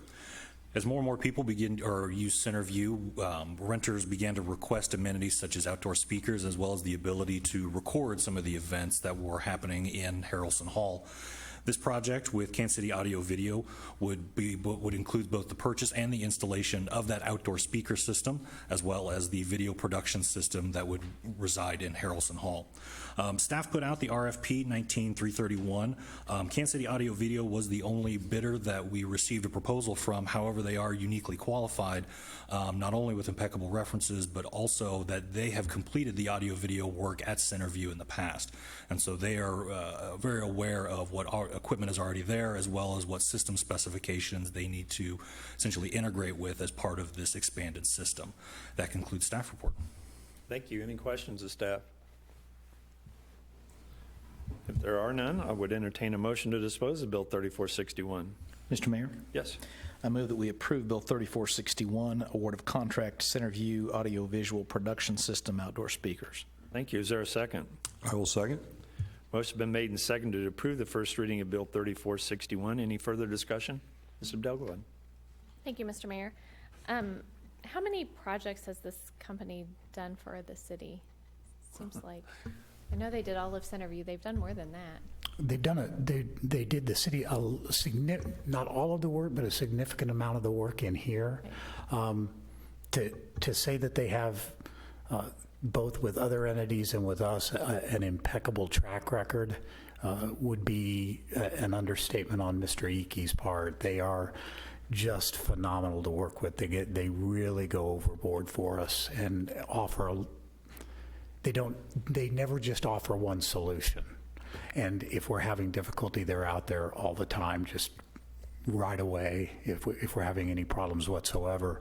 [SPEAKER 10] As more and more people begin or use Centerview, renters began to request amenities such as outdoor speakers, as well as the ability to record some of the events that were happening in Harrelson Hall. This project with Kansas City Audio Video would include both the purchase and the installation of that outdoor speaker system, as well as the video production system that would reside in Harrelson Hall. Staff put out the RFP 19331. Kansas City Audio Video was the only bidder that we received a proposal from. However, they are uniquely qualified, not only with impeccable references, but also that they have completed the audio video work at Centerview in the past. And so they are very aware of what our equipment is already there, as well as what system specifications they need to essentially integrate with as part of this expanded system. That concludes staff report.
[SPEAKER 8] Thank you. Any questions of staff? If there are none, I would entertain a motion to dispose of Bill 3461.
[SPEAKER 6] Mr. Mayor?
[SPEAKER 8] Yes.
[SPEAKER 6] I move that we approve Bill 3461, award of contract Centerview Audio Visual Production System outdoor speakers.
[SPEAKER 8] Thank you. Is there a second?
[SPEAKER 15] I will second.
[SPEAKER 8] Motion's been made and seconded to approve the first reading of Bill 3461. Any further discussion? Ms. Abdel-Gawad.
[SPEAKER 14] Thank you, Mr. Mayor. How many projects has this company done for the city? Seems like, I know they did all of Centerview. They've done more than that.
[SPEAKER 5] They've done they did the city not all of the work, but a significant amount of the work in here. To say that they have both with other entities and with us an impeccable track record would be an understatement on Mr. Ickey's part. They are just phenomenal to work with. They really go overboard for us and offer. They never just offer one solution. And if we're having difficulty, they're out there all the time, just right away if we're having any problems whatsoever.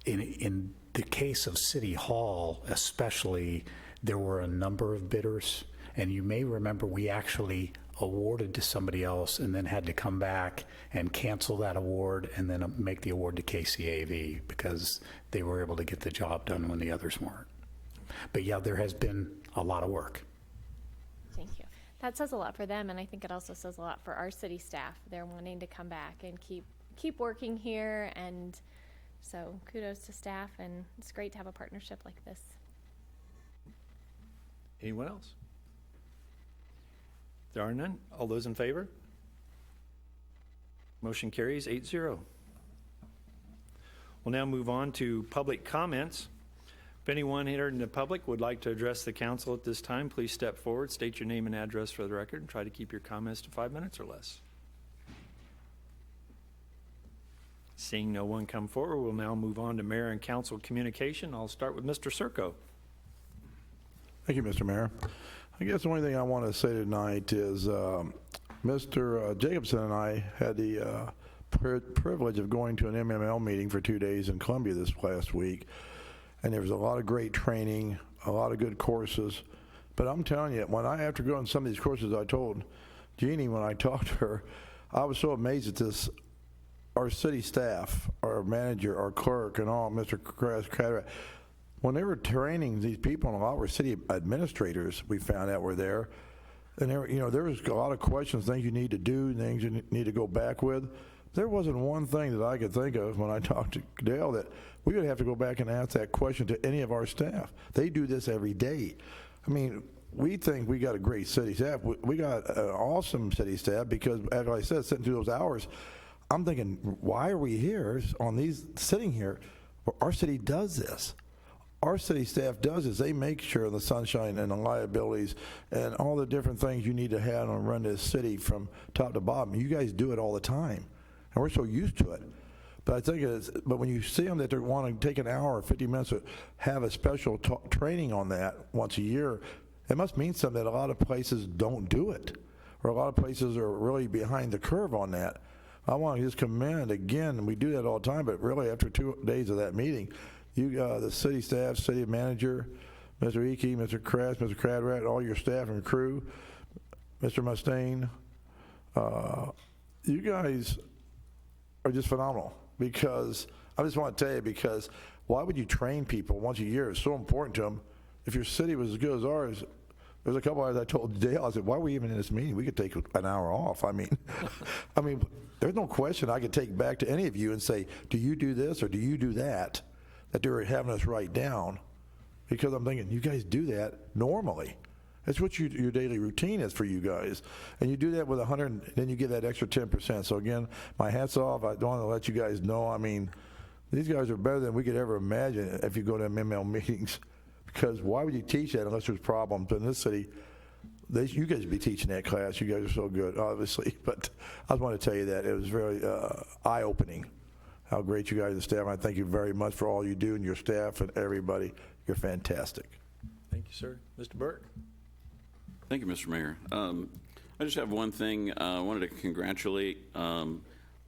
[SPEAKER 5] In the case of City Hall especially, there were a number of bidders, and you may remember we actually awarded to somebody else and then had to come back and cancel that award and then make the award to KCAV because they were able to get the job done when the others weren't. But yeah, there has been a lot of work.
[SPEAKER 14] Thank you. That says a lot for them, and I think it also says a lot for our city staff. They're wanting to come back and keep working here, and so kudos to staff, and it's great to have a partnership like this.
[SPEAKER 8] Anyone else? There are none. All those in favor? Motion carries 8-0. We'll now move on to public comments. If anyone here in the public would like to address the council at this time, please step forward, state your name and address for the record, and try to keep your comments to 5 minutes or less. Seeing no one come forward, we'll now move on to mayor and council communication. I'll start with Mr. Circo.
[SPEAKER 17] Thank you, Mr. Mayor. I guess the only thing I want to say tonight is Mr. Jacobson and I had the privilege of going to an MML meeting for 2 days in Columbia this last week. And there was a lot of great training, a lot of good courses. But I'm telling you, after going some of these courses, I told Jeannie when I talked to her, I was so amazed at this. Our city staff, our manager, our clerk, and all, Mr. Craddock, when they were training these people, and a lot were city administrators, we found out were there. And there was a lot of questions, things you need to do, things you need to go back with. There wasn't one thing that I could think of when I talked to Dale that we would have to go back and ask that question to any of our staff. They do this every day. I mean, we think we got a great city staff. We got an awesome city staff because, as I said, sitting through those hours, I'm thinking, why are we here sitting here? Our city does this. Our city staff does this. They make sure the sunshine and the liabilities and all the different things you need to have and run this city from top to bottom. You guys do it all the time, and we're so used to it. But I think but when you see them that they want to take an hour or 50 minutes to have a special training on that once a year, it must mean something that a lot of places don't do it, or a lot of places are really behind the curve on that. I want to just commend again, we do that all the time, but really after 2 days of that meeting, the city staff, city manager, Mr. Ickey, Mr. Kress, Mr. Cradrat, all your staff and crew, Mr. Mustaine, you guys are just phenomenal. Because I just want to tell you, because why would you train people once a year? It's so important to them. If your city was as good as ours, there's a couple hours I told Dale, I said, why are we even in this meeting? We could take an hour off. I mean, there's no question I could take back to any of you and say, do you do this or do you do that they're having us write down? Because I'm thinking, you guys do that normally. That's what your daily routine is for you guys. And you do that with 100, then you get that extra 10%. So again, my hat's off. I want to let you guys know, I mean, these guys are better than we could ever imagine if you go to MML meetings. Because why would you teach that unless there's problems? In this city, you guys would be teaching that class. You guys are so good, obviously. But I just want to tell you that. It was very eye-opening how great you guys and staff. I thank you very much for all you do, and your staff and everybody. You're fantastic.
[SPEAKER 8] Thank you, sir. Mr. Burke.
[SPEAKER 11] Thank you, Mr. Mayor. I just have one thing. I wanted to congratulate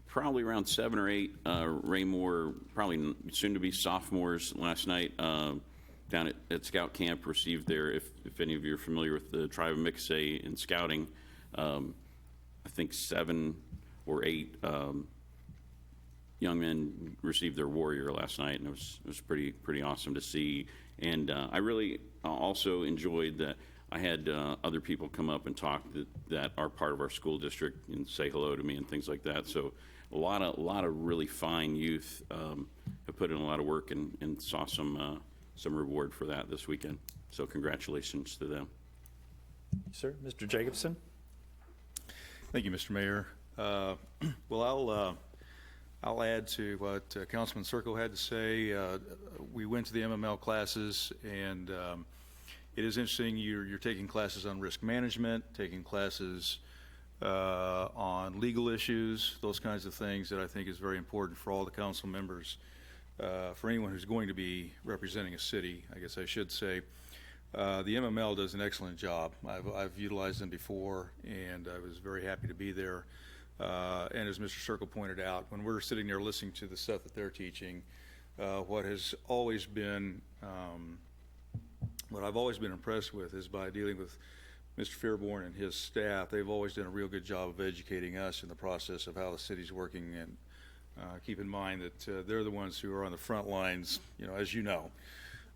[SPEAKER 11] probably around 7 or 8 Raymore, probably soon to be sophomores last night down at Scout Camp received their, if any of you are familiar with the tribe of Miksay in scouting, I think 7 or 8 young men received their warrior last night, and it was pretty awesome to see. And I really also enjoyed that I had other people come up and talk that are part of our school district and say hello to me and things like that. So a lot of really fine youth have put in a lot of work and saw some reward for that this weekend. So congratulations to them.
[SPEAKER 4] Sir, Mr. Jacobson?
[SPEAKER 18] Thank you, Mr. Mayor. Well, I'll add to what Councilman Circle had to say. We went to the MML classes, and it is interesting. You're taking classes on risk management, taking classes on legal issues, those kinds of things that I think is very important for all the council members, for anyone who's going to be representing a city, I guess I should say. The MML does an excellent job. I've utilized them before, and I was very happy to be there. And as Mr. Circle pointed out, when we're sitting there listening to the stuff that they're teaching, what has always been, what I've always been impressed with is by dealing with Mr. Fairborn and his staff, they've always done a real good job of educating us in the process of how the city's working. And keep in mind that they're the ones who are on the front lines, as you know.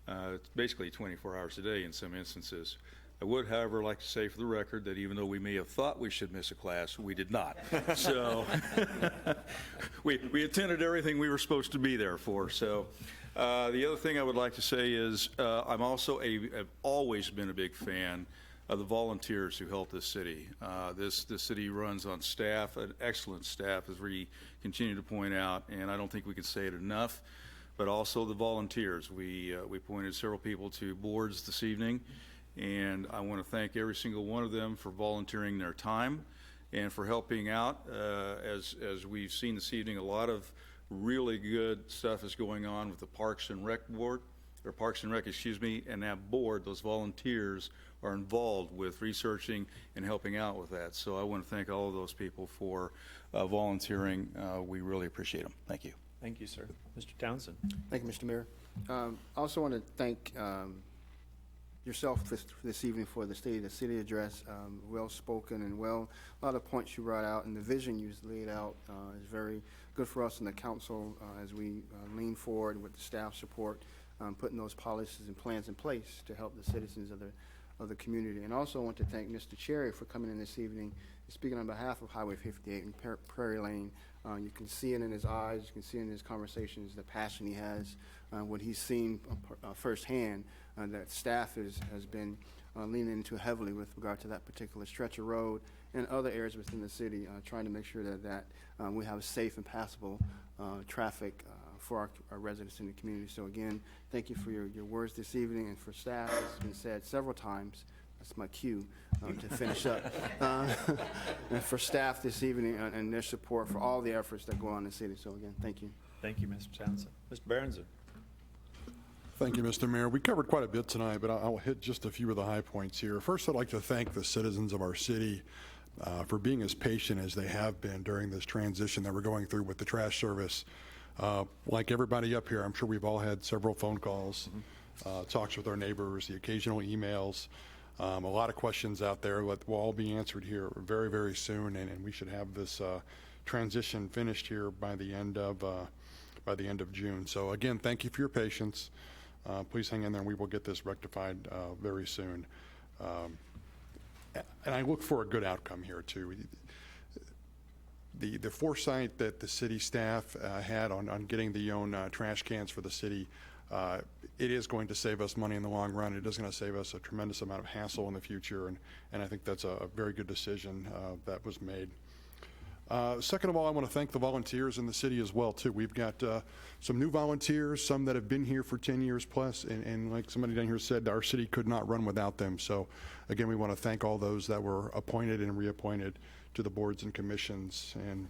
[SPEAKER 18] It's basically 24 hours a day in some instances. I would, however, like to say for the record that even though we may have thought we should miss a class, we did not. So we attended everything we were supposed to be there for. So the other thing I would like to say is I've always been a big fan of the volunteers who help this city. This city runs on staff, an excellent staff, as we continue to point out, and I don't think we can say it enough. But also the volunteers. We appointed several people to boards this evening, and I want to thank every single one of them for volunteering their time and for helping out. As we've seen this evening, a lot of really good stuff is going on with the Parks and Rec board, or Parks and Rec, excuse me, and that board, those volunteers are involved with researching and helping out with that. So I want to thank all of those people for volunteering. We really appreciate them. Thank you.
[SPEAKER 4] Thank you, sir. Mr. Townsend?
[SPEAKER 12] Thank you, Mr. Mayor. I also want to thank yourself this evening for the State of the City address. Well-spoken and a lot of points you brought out, and the vision you laid out is very good for us in the council as we lean forward with the staff support, putting those policies and plans in place to help the citizens of the community. And also I want to thank Mr. Cherry for coming in this evening and speaking on behalf of Highway 58 and Prairie Lane. You can see it in his eyes, you can see it in his conversations, the passion he has, what he's seen firsthand, that staff has been leaning into heavily with regard to that particular stretch of road and other areas within the city, trying to make sure that we have safe and passable traffic for our residents in the community. So again, thank you for your words this evening, and for staff, it's been said several times. That's my cue to finish up. And for staff this evening and their support for all the efforts that go on in the city. So again, thank you.
[SPEAKER 4] Thank you, Mr. Townsend. Mr. Berenson?
[SPEAKER 13] Thank you, Mr. Mayor. We covered quite a bit tonight, but I'll hit just a few of the high points here. First, I'd like to thank the citizens of our city for being as patient as they have been during this transition that we're going through with the trash service. Like everybody up here, I'm sure we've all had several phone calls, talks with our neighbors, the occasional emails. A lot of questions out there that will all be answered here very, very soon, and we should have this transition finished here by the end of June. So again, thank you for your patience. Please hang in there, and we will get this rectified very soon. And I look for a good outcome here too. The foresight that the city staff had on getting the own trash cans for the city. It is going to save us money in the long run. It is going to save us a tremendous amount of hassle in the future, and I think that's a very good decision that was made. Second of all, I want to thank the volunteers in the city as well, too. We've got some new volunteers, some that have been here for 10 years plus, and like somebody down here said, our city could not run without them. So, again, we want to thank all those that were appointed and reappointed to the boards and commissions, and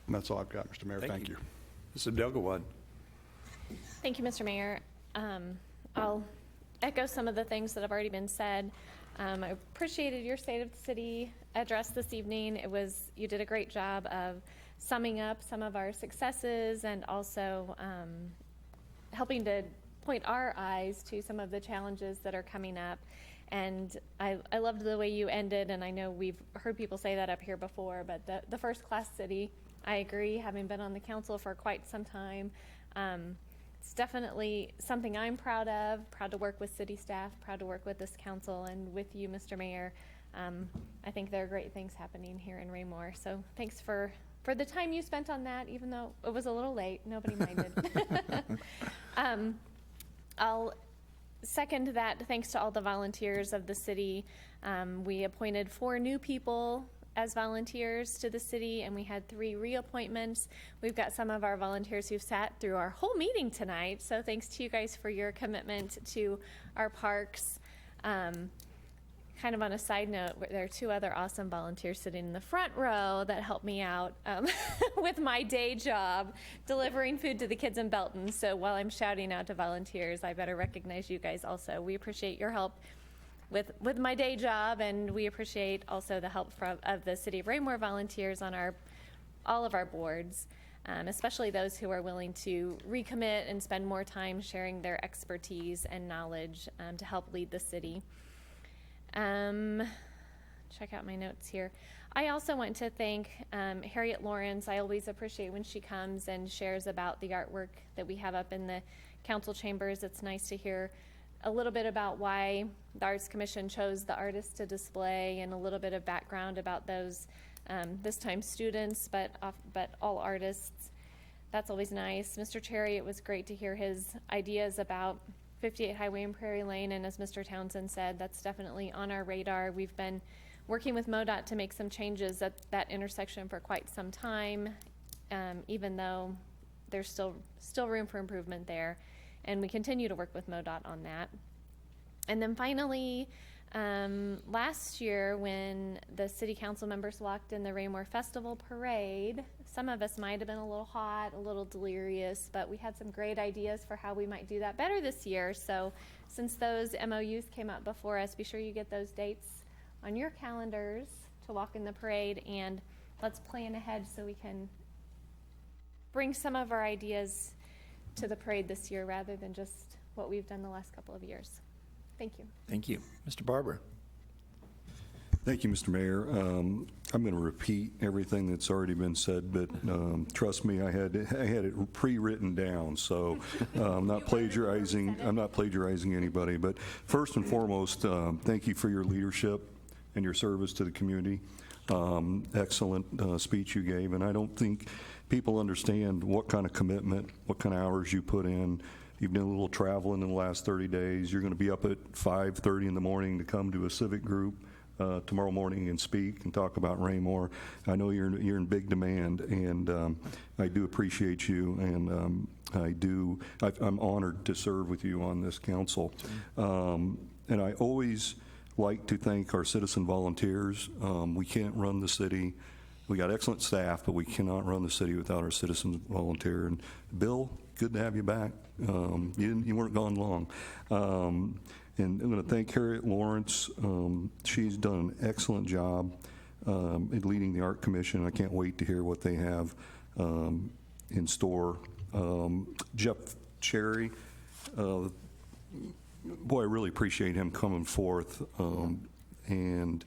[SPEAKER 13] that's all I've got, Mr. Mayor. Thank you.
[SPEAKER 4] Mr. Abdelgawad?
[SPEAKER 14] Thank you, Mr. Mayor. I'll echo some of the things that have already been said. I appreciated your State of the City address this evening. You did a great job of summing up some of our successes and also helping to point our eyes to some of the challenges that are coming up. And I loved the way you ended, and I know we've heard people say that up here before, but the first-class city, I agree, having been on the council for quite some time. it's definitely something I'm proud of, proud to work with city staff, proud to work with this council and with you, Mr. Mayor. I think there are great things happening here in Raymore. So thanks for the time you spent on that, even though it was a little late. Nobody minded. I'll second that. Thanks to all the volunteers of the city. We appointed 4 new people as volunteers to the city, and we had 3 reappointments. We've got some of our volunteers who've sat through our whole meeting tonight, so thanks to you guys for your commitment to our parks. Kind of on a side note, there are 2 other awesome volunteers sitting in the front row that help me out with my day job, delivering food to the kids in Belton. So while I'm shouting out to volunteers, I better recognize you guys also. We appreciate your help with my day job, and we appreciate also the help of the City of Raymore volunteers on all of our boards, especially those who are willing to recommit and spend more time sharing their expertise and knowledge to help lead the city. Check out my notes here. I also want to thank Harriet Lawrence. I always appreciate when she comes and shares about the artwork that we have up in the council chambers. It's nice to hear a little bit about why the Arts Commission chose the artists to display, and a little bit of background about those, this time students, but all artists. That's always nice. Mr. Cherry, it was great to hear his ideas about 58 Highway and Prairie Lane, and as Mr. Townsend said, that's definitely on our radar. We've been working with MoDOT to make some changes at that intersection for quite some time, even though there's still room for improvement there, and we continue to work with MoDOT on that. And then finally, last year when the city council members walked in the Raymore Festival Parade, some of us might have been a little hot, a little delirious, but we had some great ideas for how we might do that better this year. So since those MOUs came up before us, be sure you get those dates on your calendars to walk in the parade, and let's plan ahead so we can bring some of our ideas to the parade this year rather than just what we've done the last couple of years. Thank you.
[SPEAKER 4] Thank you. Mr. Barber.
[SPEAKER 15] Thank you, Mr. Mayor. I'm going to repeat everything that's already been said, but trust me, I had it pre-written down, so I'm not plagiarizing. I'm not plagiarizing anybody. But first and foremost, thank you for your leadership and your service to the community. Excellent speech you gave, and I don't think people understand what kind of commitment, what kind of hours you put in. You've done a little traveling in the last 30 days. You're going to be up at 5:30 in the morning to come to a civic group tomorrow morning and speak and talk about Raymore. I know you're in big demand, and I do appreciate you, and I'm honored to serve with you on this council. And I always like to thank our citizen volunteers. We can't run the city. We got excellent staff, but we cannot run the city without our citizens volunteer. And Bill, good to have you back. You weren't gone long. And I'm going to thank Harriet Lawrence. She's done an excellent job in leading the Art Commission. I can't wait to hear what they have in store. Jeff Cherry, boy, I really appreciate him coming forth and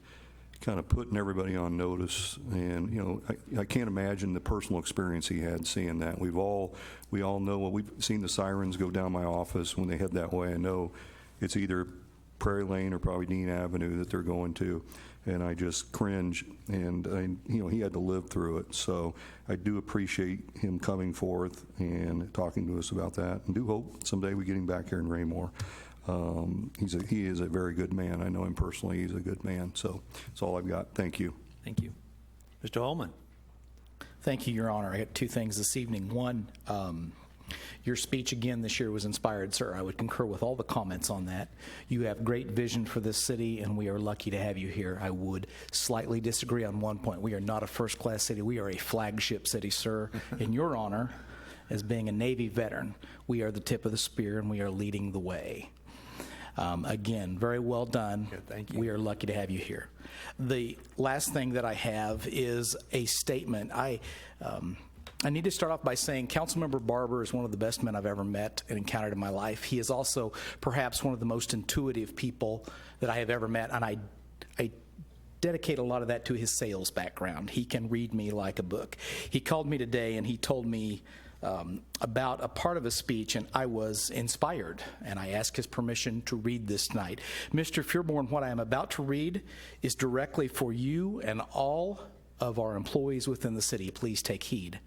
[SPEAKER 15] kind of putting everybody on notice. And, you know, I can't imagine the personal experience he had seeing that. We all know, we've seen the sirens go down my office when they head that way. I know it's either Prairie Lane or probably Dean Avenue that they're going to, and I just cringe. And you know, he had to live through it. So I do appreciate him coming forth and talking to us about that, and do hope someday we get him back here in Raymore. He is a very good man. I know him personally. He's a good man. So that's all I've got. Thank you.
[SPEAKER 4] Thank you. Mr. Holman.
[SPEAKER 6] Thank you, Your Honor. I got 2 things this evening. One, your speech again this year was inspired, sir. I would concur with all the comments on that. You have great vision for this city, and we are lucky to have you here. I would slightly disagree on one point. We are not a first-class city. We are a flagship city, sir. In your honor, as being a Navy veteran, we are the tip of the spear, and we are leading the way. Again, very well done.
[SPEAKER 4] Yeah, thank you.
[SPEAKER 6] We are lucky to have you here. The last thing that I have is a statement. I need to start off by saying Councilmember Barber is one of the best men I've ever met and encountered in my life. He is also perhaps one of the most intuitive people that I have ever met, and I dedicate a lot of that to his sales background. He can read me like a book. He called me today and he told me about a part of a speech, and I was inspired, and I asked his permission to read this tonight. Mr. Fearborn, what I am about to read is directly for you and all of our employees within the city. Please take heed.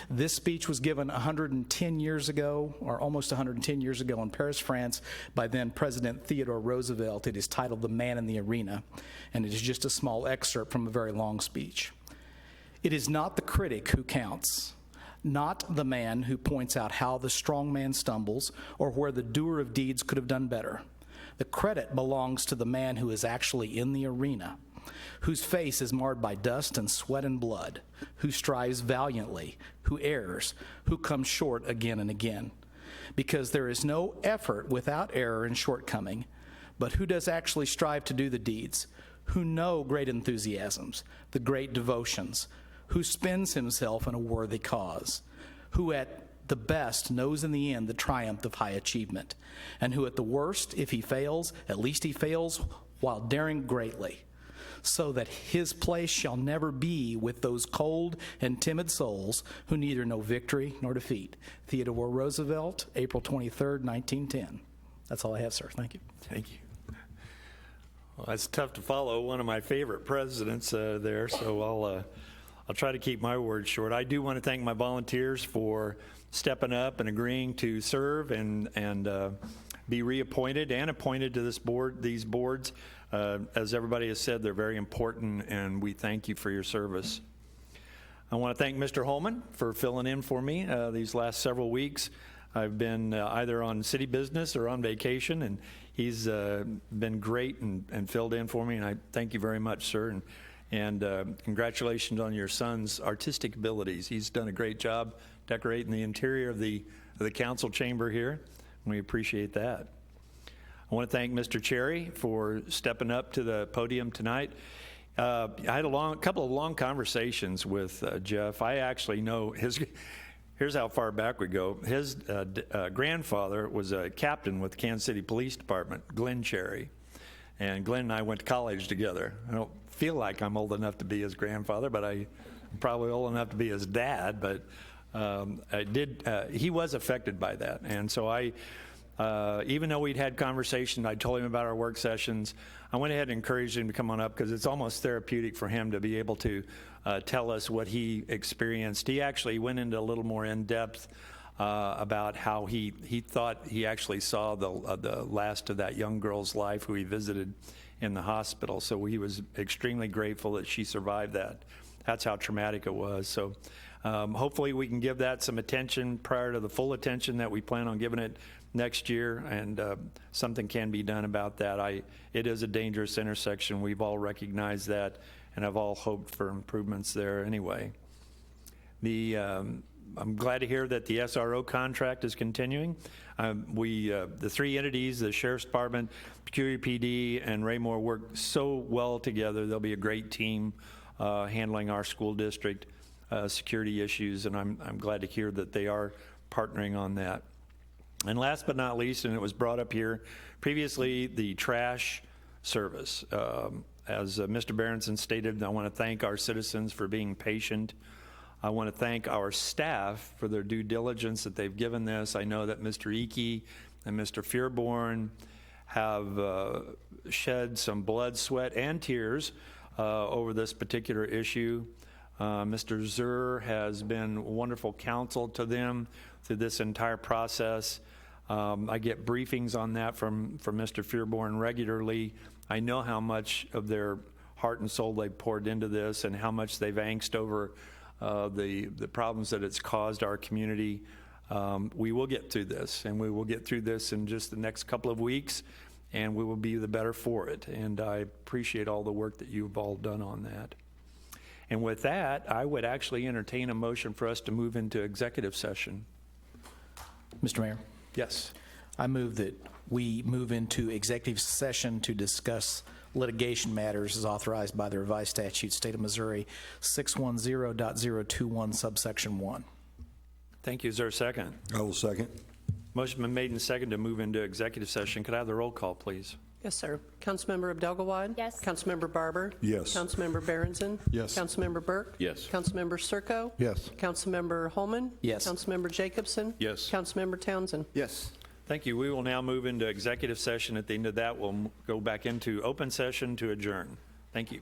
[SPEAKER 6] This speech was given 110 years ago, or almost 110 years ago, in Paris, France, by then President Theodore Roosevelt. It is titled The Man in the Arena, and it is just a small excerpt from a very long speech. It is not the critic who counts, not the man who points out how the strong man stumbles or where the doer of deeds could have done better. The credit belongs to the man who is actually in the arena, whose face is marred by dust and sweat and blood, who strives valiantly, who errs, who comes short again and again. Because there is no effort without error and shortcoming, but who does actually strive to do the deeds, who know great enthusiasms, the great devotions, who spends himself in a worthy cause, who at the best knows in the end the triumph of high achievement, and who at the worst, if he fails, at least he fails while daring greatly, so that his place shall never be with those cold and timid souls who neither know victory nor defeat. Theodore Roosevelt, April 23rd, 1910. That's all I have, sir. Thank you.
[SPEAKER 8] Thank you. Well, that's tough to follow. One of my favorite presidents there, so I'll try to keep my words short. I do want to thank my volunteers for stepping up and agreeing to serve and be reappointed and appointed to these boards. As everybody has said, they're very important, and we thank you for your service. I want to thank Mr. Holman for filling in for me these last several weeks. I've been either on city business or on vacation, and he's been great and filled in for me, and I thank you very much, sir. And congratulations on your son's artistic abilities. He's done a great job decorating the interior of the council chamber here, and we appreciate that. I want to thank Mr. Cherry for stepping up to the podium tonight. I had a couple of long conversations with Jeff. I actually know here's how far back we go. His grandfather was a captain with the Kansas City Police Department, Glenn Cherry. And Glenn and I went to college together. I don't feel like I'm old enough to be his grandfather, but I'm probably old enough to be his dad. But he was affected by that. And so even though we'd had conversation, I told him about our work sessions, I went ahead and encouraged him to come on up because it's almost therapeutic for him to be able to tell us what he experienced. He actually went into a little more in-depth about how he thought he actually saw the last of that young girl's life who he visited in the hospital. So he was extremely grateful that she survived that. That's how traumatic it was. So hopefully we can give that some attention prior to the full attention that we plan on giving it next year, and something can be done about that. It is a dangerous intersection. We've all recognized that, and have all hoped for improvements there anyway. I'm glad to hear that the SRO contract is continuing. The three entities, the Sheriff's Department, Peculiar PD, and Raymore work so well together. They'll be a great team handling our school district security issues, and I'm glad to hear that they are partnering on that. And last but not least, and it was brought up here previously, the trash service. As Mr. Berenson stated, I want to thank our citizens for being patient. I want to thank our staff for their due diligence that they've given this. I know that Mr. Eakey and Mr. Fearborn have shed some blood, sweat, and tears over this particular issue. Mr. Zur has been wonderful counsel to them through this entire process. I get briefings on that from Mr. Fearborn regularly. I know how much of their heart and soul they've poured into this and how much they've angst over the problems that it's caused our community. We will get through this, and we will get through this in just the next couple of weeks, and we will be the better for it. And I appreciate all the work that you've all done on that. And with that, I would actually entertain a motion for us to move into executive session.
[SPEAKER 6] Mr. Mayor?
[SPEAKER 8] Yes.
[SPEAKER 6] I move that we move into executive session to discuss litigation matters as authorized by the revised statute, State of Missouri 610.021, subsection 1.
[SPEAKER 8] Thank you. Is there a second?
[SPEAKER 15] I will second.
[SPEAKER 8] Motion been made and seconded to move into executive session. Could I have the roll call, please?
[SPEAKER 1] Yes, sir. Councilmember Abdelgawad?
[SPEAKER 14] Yes.
[SPEAKER 1] Councilmember Barber?
[SPEAKER 15] Yes.
[SPEAKER 1] Councilmember Berenson?
[SPEAKER 13] Yes.
[SPEAKER 1] Councilmember Burke?
[SPEAKER 11] Yes.
[SPEAKER 1] Councilmember Circo?
[SPEAKER 17] Yes.
[SPEAKER 1] Councilmember Holman?
[SPEAKER 6] Yes.
[SPEAKER 1] Councilmember Jacobson?
[SPEAKER 8] Yes.
[SPEAKER 1] Councilmember Townsend?
[SPEAKER 12] Yes.
[SPEAKER 8] Thank you. We will now move into executive session. At the end of that, we'll go back into open session to adjourn. Thank you.